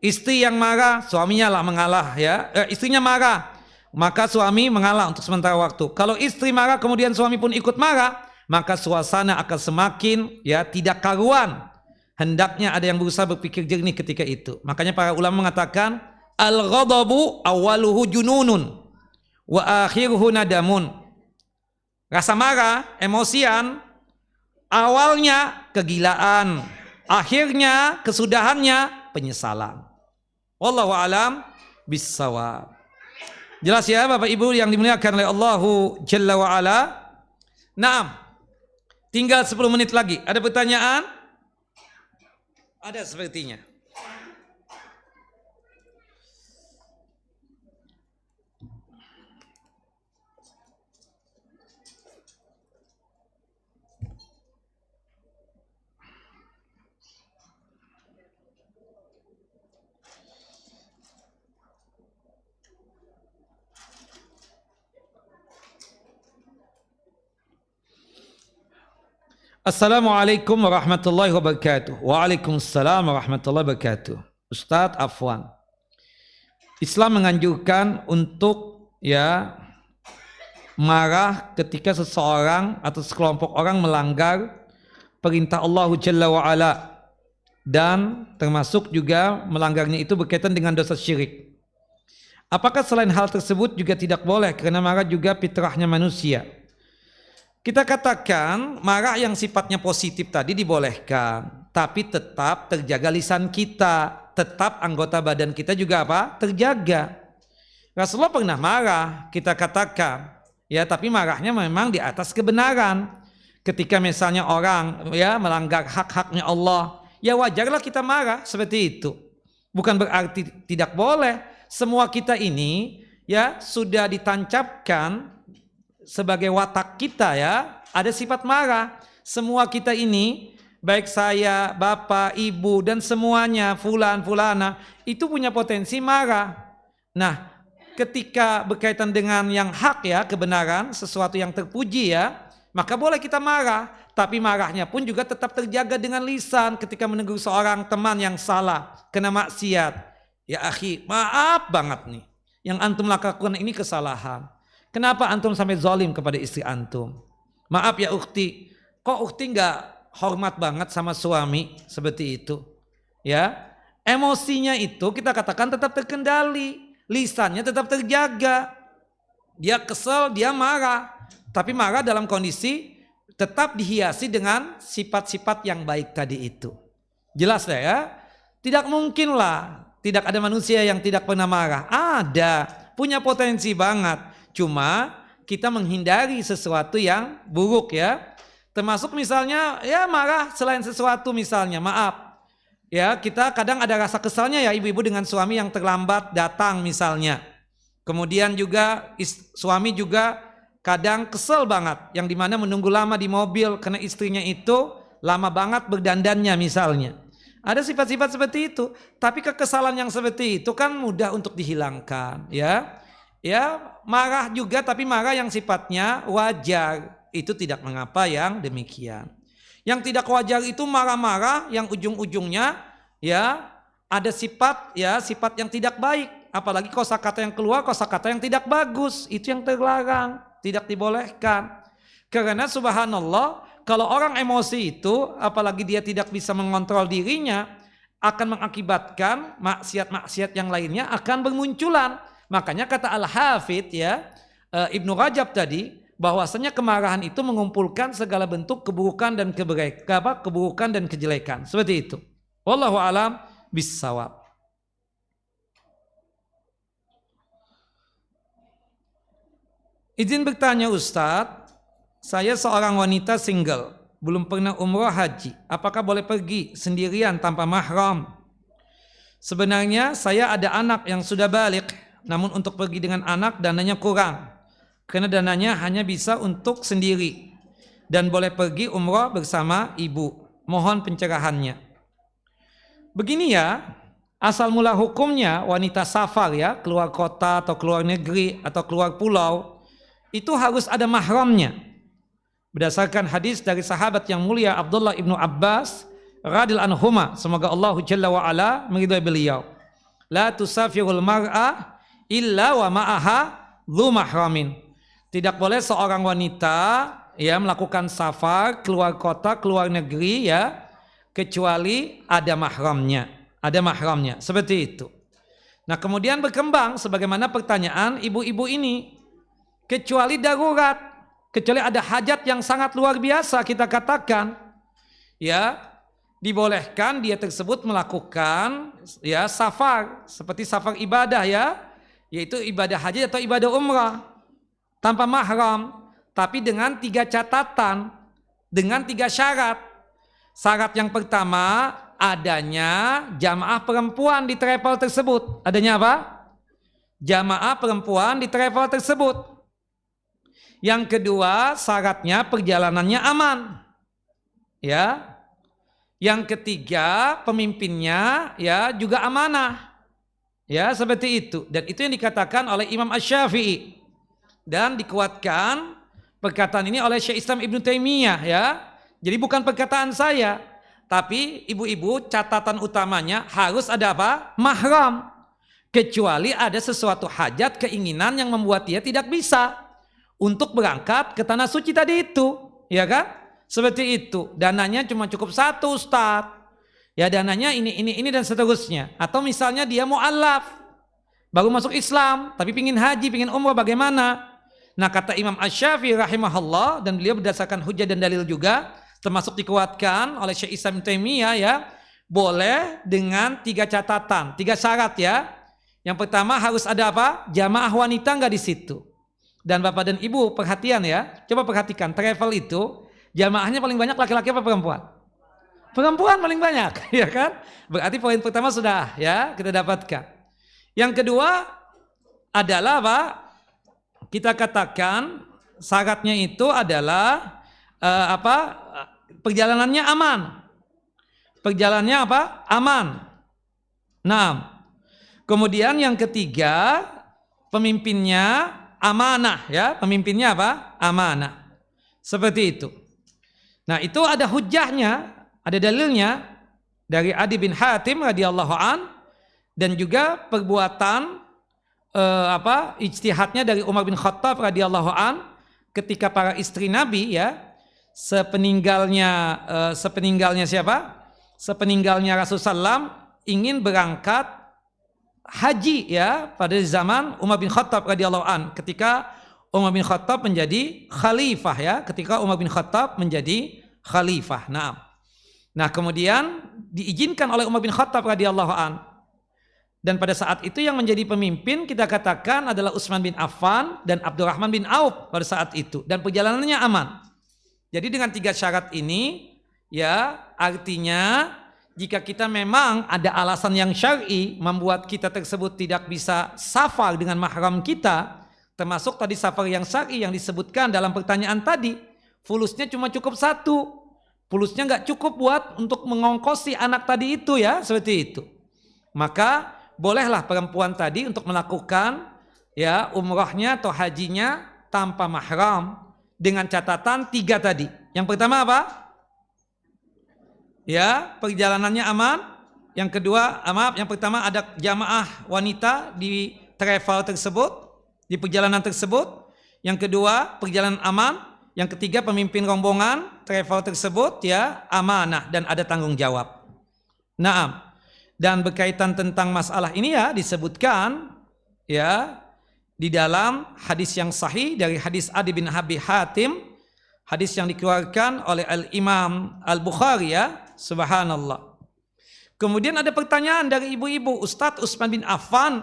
Istri yang marah, suaminya lah mengalah ya. Istrinya marah, maka suami mengalah untuk sementara waktu. Kalau istri marah kemudian suami pun ikut marah, maka suasana akan semakin ya tidak karuan. Hendaknya ada yang berusaha berpikir jernih ketika itu. Makanya para ulama mengatakan al-ghadabu awaluhu jununun wa akhiruhu nadamun. Rasa marah, emosian awalnya kegilaan, akhirnya kesudahannya penyesalan. Wallahu a'lam bissawab. Jelas ya Bapak Ibu yang dimuliakan oleh Allahu Jalla wa Ala. Naam. Tinggal 10 menit lagi. Ada pertanyaan? Ada sepertinya. Assalamualaikum warahmatullahi wabarakatuh. Waalaikumsalam warahmatullahi wabarakatuh. Ustadz Afwan, Islam menganjurkan untuk ya marah ketika seseorang atau sekelompok orang melanggar perintah Allah Jalla wa Ala, dan termasuk juga melanggarnya itu berkaitan dengan dosa syirik. Apakah selain hal tersebut juga tidak boleh karena marah juga fitrahnya manusia? Kita katakan marah yang sifatnya positif tadi dibolehkan, tapi tetap terjaga lisan kita, tetap anggota badan kita juga apa? Terjaga. Rasulullah pernah marah, kita katakan, ya tapi marahnya memang di atas kebenaran. Ketika misalnya orang ya melanggar hak-haknya Allah, ya wajarlah kita marah seperti itu. Bukan berarti tidak boleh. Semua kita ini ya sudah ditancapkan sebagai watak kita ya, ada sifat marah. Semua kita ini, baik saya, bapak, ibu dan semuanya, fulan, fulana, itu punya potensi marah. Nah, ketika berkaitan dengan yang hak ya, kebenaran, sesuatu yang terpuji ya, maka boleh kita marah. Tapi marahnya pun juga tetap terjaga dengan lisan ketika menegur seorang teman yang salah, kena maksiat. Ya akhi, maaf banget nih, yang antum lakukan ini kesalahan. Kenapa antum sampai zalim kepada istri antum? Maaf ya ukhti, kok ukhti nggak hormat banget sama suami seperti itu? Ya, emosinya itu kita katakan tetap terkendali, lisannya tetap terjaga. Dia kesel, dia marah, tapi marah dalam kondisi tetap dihiasi dengan sifat-sifat yang baik tadi itu. Jelas ya? Tidak mungkin lah, tidak ada manusia yang tidak pernah marah. Ada, punya potensi banget. Cuma kita menghindari sesuatu yang buruk ya. Termasuk misalnya ya marah selain sesuatu misalnya maaf. Ya kita kadang ada rasa kesalnya ya ibu-ibu dengan suami yang terlambat datang misalnya. Kemudian juga suami juga kadang kesel banget. Yang dimana menunggu lama di mobil karena istrinya itu lama banget berdandannya misalnya. Ada sifat-sifat seperti itu. Tapi kekesalan yang seperti itu kan mudah untuk dihilangkan, ya. Ya, marah juga tapi marah yang sifatnya wajar. Itu tidak mengapa yang demikian. Yang tidak wajar itu marah-marah yang ujung-ujungnya ya ada sifat yang tidak baik. Apalagi kosakata yang keluar kosakata yang tidak bagus. Itu yang terlarang, tidak dibolehkan. Karena subhanallah, kalau orang emosi itu, apalagi dia tidak bisa mengontrol dirinya, akan mengakibatkan maksiat-maksiat yang lainnya akan bermunculan. Makanya kata Al-Hafidh Ibnu Rajab tadi, bahwasanya kemarahan itu mengumpulkan segala bentuk keburukan dan kejelekan. Seperti itu. Wallahu a'lam bissawab. Izin bertanya Ustadz, saya seorang wanita single, belum pernah umroh haji. Apakah boleh pergi sendirian tanpa mahram? Sebenarnya saya ada anak yang sudah balik, namun untuk pergi dengan anak dananya kurang. Karena dananya hanya bisa untuk sendiri. Dan boleh pergi umroh bersama ibu. Mohon pencerahannya. Begini ya, asal mula hukumnya wanita safar ya, keluar kota atau keluar negeri atau keluar pulau, itu harus ada mahramnya. Berdasarkan hadis dari sahabat yang mulia Abdullah ibnu Abbas radhiyallahu anhuma, semoga Allah Jalla wa Ala meridhai beliau. La tusafirul mar'ah illa wa ma'aha dzu mahramin. Tidak boleh seorang wanita melakukan safar keluar kota, keluar negeri kecuali ada mahramnya. Ada mahramnya, seperti itu. Nah, kemudian berkembang sebagaimana pertanyaan ibu-ibu ini, kecuali darurat. Kecuali ada hajat yang sangat luar biasa kita katakan, dibolehkan dia tersebut melakukan safar seperti safar ibadah yaitu ibadah haji atau ibadah umrah tanpa mahram, tapi dengan 3 catatan, dengan 3 syarat. Syarat yang pertama adanya jamaah perempuan di travel tersebut. Adanya apa? Jamaah perempuan di travel tersebut. Yang kedua, syaratnya perjalanannya aman. Yang ketiga, pemimpinnya juga amanah. Seperti itu. Dan itu yang dikatakan oleh Imam Asy-Syafi'i. Dan dikuatkan perkataan ini oleh Syekh Islam Ibnu Taimiyah Jadi bukan perkataan saya, tapi ibu-ibu catatan utamanya harus ada apa? Mahram. Kecuali ada sesuatu hajat, keinginan yang membuat dia tidak bisa untuk berangkat ke tanah suci tadi itu, seperti itu. Dananya cuma cukup 1 Ustaz. Dananya ini dan seterusnya. Atau misalnya dia mu'allaf, baru masuk Islam, tapi pingin haji, pingin umrah, bagaimana? Nah, kata Imam Asy-Syafi'i rahimahullah, dan beliau berdasarkan hujah dan dalil juga, termasuk dikuatkan oleh Syekh Islam Taimiyah boleh dengan 3 catatan, 3 syarat Yang pertama harus ada apa? Jamaah wanita enggak di situ. Dan Bapak dan Ibu perhatian coba perhatikan, travel itu jamaahnya paling banyak laki-laki apa perempuan? Perempuan paling banyak, kan? Berarti poin pertama sudah kita dapatkan. Yang kedua adalah apa? Kita katakan syaratnya itu adalah perjalanannya aman. Perjalanannya apa? Aman. Nah, kemudian yang ketiga pemimpinnya amanah pemimpinnya apa? Amanah. Seperti itu. Nah, itu ada hujahnya, ada dalilnya dari Adi bin Hatim radhiyallahu an, dan juga perbuatan ijtihadnya dari Umar bin Khattab radhiyallahu an ketika para istri Nabi sepeninggalnya siapa? Sepeninggalnya Rasulullah SAW ingin berangkat haji pada zaman Umar bin Khattab radhiyallahu an, ketika Umar bin Khattab menjadi khalifah ketika Umar bin Khattab menjadi khalifah. Nah, kemudian diizinkan oleh Umar bin Khattab radhiyallahu an. Dan pada saat itu yang menjadi pemimpin kita katakan adalah Utsman bin Affan dan Abdurrahman bin Auf pada saat itu, dan perjalanannya aman. Jadi dengan 3 syarat ini artinya jika kita memang ada alasan yang syar'i membuat kita tersebut tidak bisa safar dengan mahram kita, termasuk tadi safar yang syar'i yang disebutkan dalam pertanyaan tadi, fulusnya cuma cukup 1, Fulusnya nggak cukup buat untuk mengongkosi anak tadi itu ya, seperti itu. Maka bolehlah perempuan tadi untuk melakukan ya umrahnya atau hajinya tanpa mahram dengan catatan 3 tadi. Yang pertama apa? Ya, perjalanannya aman. Yang kedua, yang pertama ada jamaah wanita di travel tersebut, di perjalanan tersebut. Yang kedua, perjalanan aman. Yang ketiga, pemimpin rombongan travel tersebut ya amanah dan ada tanggung jawab. Naam. Dan berkaitan tentang masalah ini ya disebutkan ya di dalam hadis yang sahih dari hadis Adi bin Abi Hatim, hadis yang dikeluarkan oleh Al-Imam Al-Bukhari ya, subhanallah. Kemudian ada pertanyaan dari ibu-ibu, Ustadz Utsman bin Affan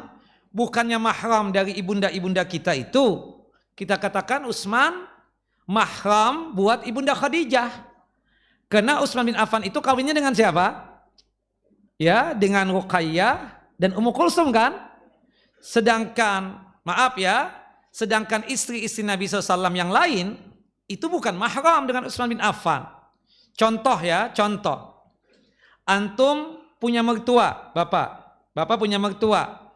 bukannya mahram dari ibunda-ibunda kita itu? Kita katakan Utsman mahram buat ibunda Khadijah. Karena Utsman bin Affan itu kawinnya dengan siapa? Ya, dengan Ruqayyah dan Ummu Kulsum kan? Sedangkan istri-istri Nabi SAW yang lain itu bukan mahram dengan Utsman bin Affan. Contoh. Antum punya mertua, Bapak punya mertua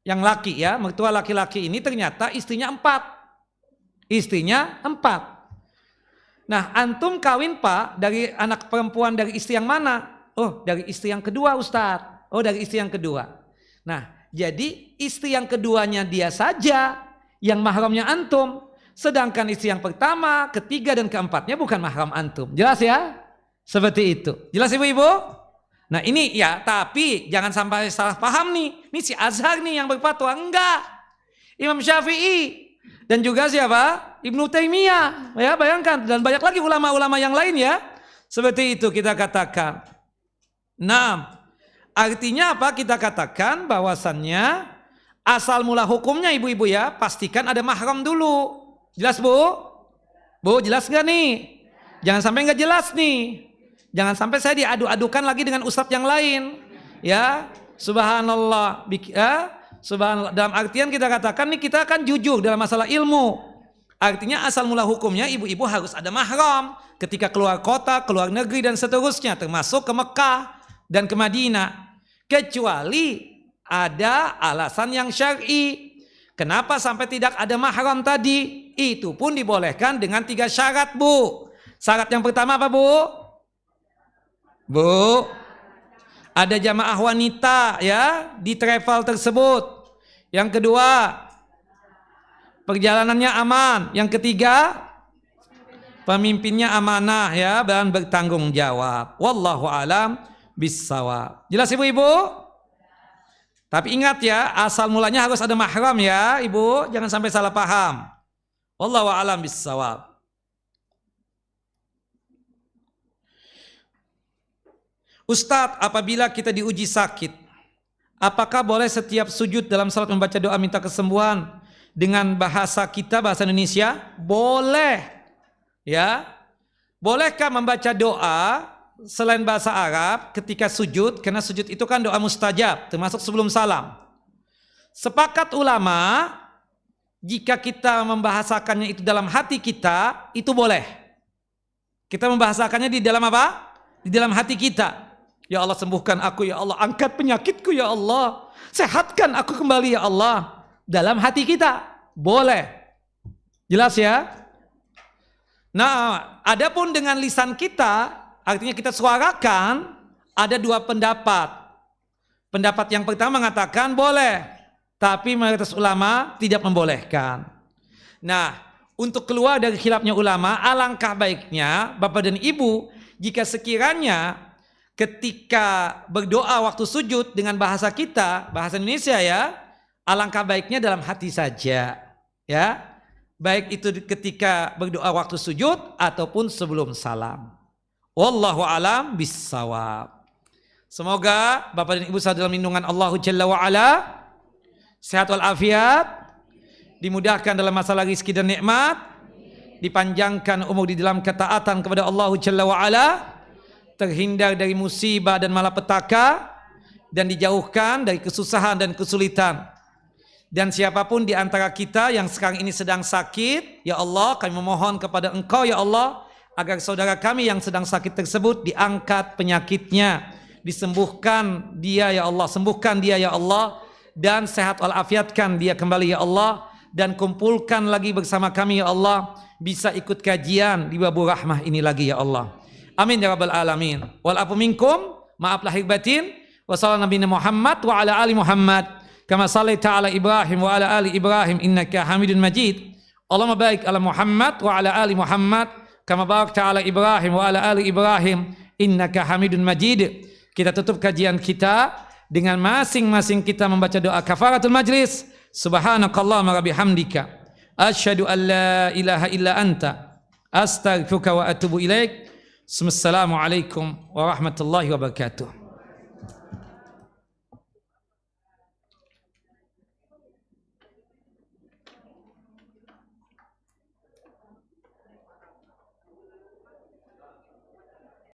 yang laki ya, mertua laki-laki ini ternyata istrinya 4. Nah, antum kawin Pak dari anak perempuan dari istri yang mana? Oh, dari istri yang kedua Ustadz. Oh, dari istri yang kedua. Nah, jadi istri yang keduanya dia saja yang mahramnya antum. Sedangkan istri yang pertama, ketiga dan keempatnya bukan mahram antum. Jelas ya? Seperti itu. Jelas ibu-ibu? Nah ini ya, tapi jangan sampai salah paham nih. Ini si Azhar nih yang berfatwa. Enggak. Imam Syafi'i. Dan juga siapa? Ibnu Taimiyah. Ya, bayangkan. Dan banyak lagi ulama-ulama yang lain ya. Seperti itu kita katakan. Nah, artinya apa? Kita katakan bahwasannya asal mula hukumnya ibu-ibu ya, pastikan ada mahram dulu. Jelas Bu? Bu, jelas gak nih? Jangan sampai gak jelas nih. Jangan sampai saya diadu-adukan lagi dengan ustadz yang lain. Ya, subhanallah. Subhanallah. Dalam artian kita katakan nih kita akan jujur dalam masalah ilmu. Artinya asal mula hukumnya ibu-ibu harus ada mahram ketika keluar kota, keluar negeri dan seterusnya, termasuk ke Mekah dan ke Madinah. Kecuali ada alasan yang syar'i. Kenapa sampai tidak ada mahram tadi? Itu pun dibolehkan dengan 3 syarat Bu. Syarat yang pertama apa Bu? Ada jamaah wanita ya di travel tersebut. Yang kedua, perjalanannya aman. Yang ketiga, pemimpinnya amanah ya dan bertanggung jawab. Wallahu alam bissawab. Jelas ibu-ibu? Tapi ingat ya, asal mulanya harus ada mahram ya, Ibu. Jangan sampai salah paham. Wallahu alam bissawab. Ustadz, apabila kita diuji sakit, apakah boleh setiap sujud dalam salat membaca doa minta kesembuhan dengan bahasa kita, bahasa Indonesia? Boleh. Ya. Bolehkah membaca doa selain bahasa Arab ketika sujud? Karena sujud itu kan doa mustajab, termasuk sebelum salam. Sepakat ulama, jika kita membahasakannya itu dalam hati kita, itu boleh. Kita membahasakannya di dalam apa? Di dalam hati kita. Ya Allah sembuhkan aku ya Allah, angkat penyakitku ya Allah, sehatkan aku kembali ya Allah. Dalam hati kita boleh. Jelas ya? Nah, adapun dengan lisan kita, artinya kita suarakan, ada 2 pendapat. Pendapat yang pertama mengatakan boleh, tapi mayoritas ulama tidak membolehkan. Nah, untuk keluar dari khilafnya ulama, alangkah baiknya Bapak dan Ibu jika sekiranya ketika berdoa waktu sujud dengan bahasa kita, bahasa Indonesia ya, alangkah baiknya dalam hati saja, ya. Baik itu ketika berdoa waktu sujud ataupun sebelum salam. Wallahu alam bissawab. Semoga Bapak dan Ibu selalu dalam lindungan Allah Jalla wa Ala, sehat walafiat, dimudahkan dalam masalah rezeki dan nikmat, dipanjangkan umur di dalam ketaatan kepada Allah Jalla wa Ala, terhindar dari musibah dan malapetaka, dan dijauhkan dari kesusahan dan kesulitan. Dan siapapun di antara kita yang sekarang ini sedang sakit, ya Allah kami memohon kepada Engkau ya Allah, agar saudara kami yang sedang sakit tersebut diangkat penyakitnya, disembuhkan dia ya Allah, sembuhkan dia ya Allah, dan sehat walafiatkan dia kembali ya Allah, dan kumpulkan lagi bersama kami ya Allah, bisa ikut kajian di Babur Rahmah ini lagi ya Allah. Amin ya rabbal alamin. Wal afu minkum, maaf lahir batin. Wa sallallahu nabiyina Muhammad wa ala ali Muhammad kama sallaita ala Ibrahim wa ala ali Ibrahim innaka Hamidun Majid. Allahumma barik ala Muhammad wa ala ali Muhammad kama barakta ala Ibrahim wa ala ali Ibrahim innaka Hamidun Majid. Kita tutup kajian kita dengan masing-masing kita membaca doa kafaratul majlis. Subhanakallahumma wa bihamdika asyhadu an la ilaha illa anta astaghfiruka wa atubu ilaik. Assalamualaikum warahmatullahi wabarakatuh.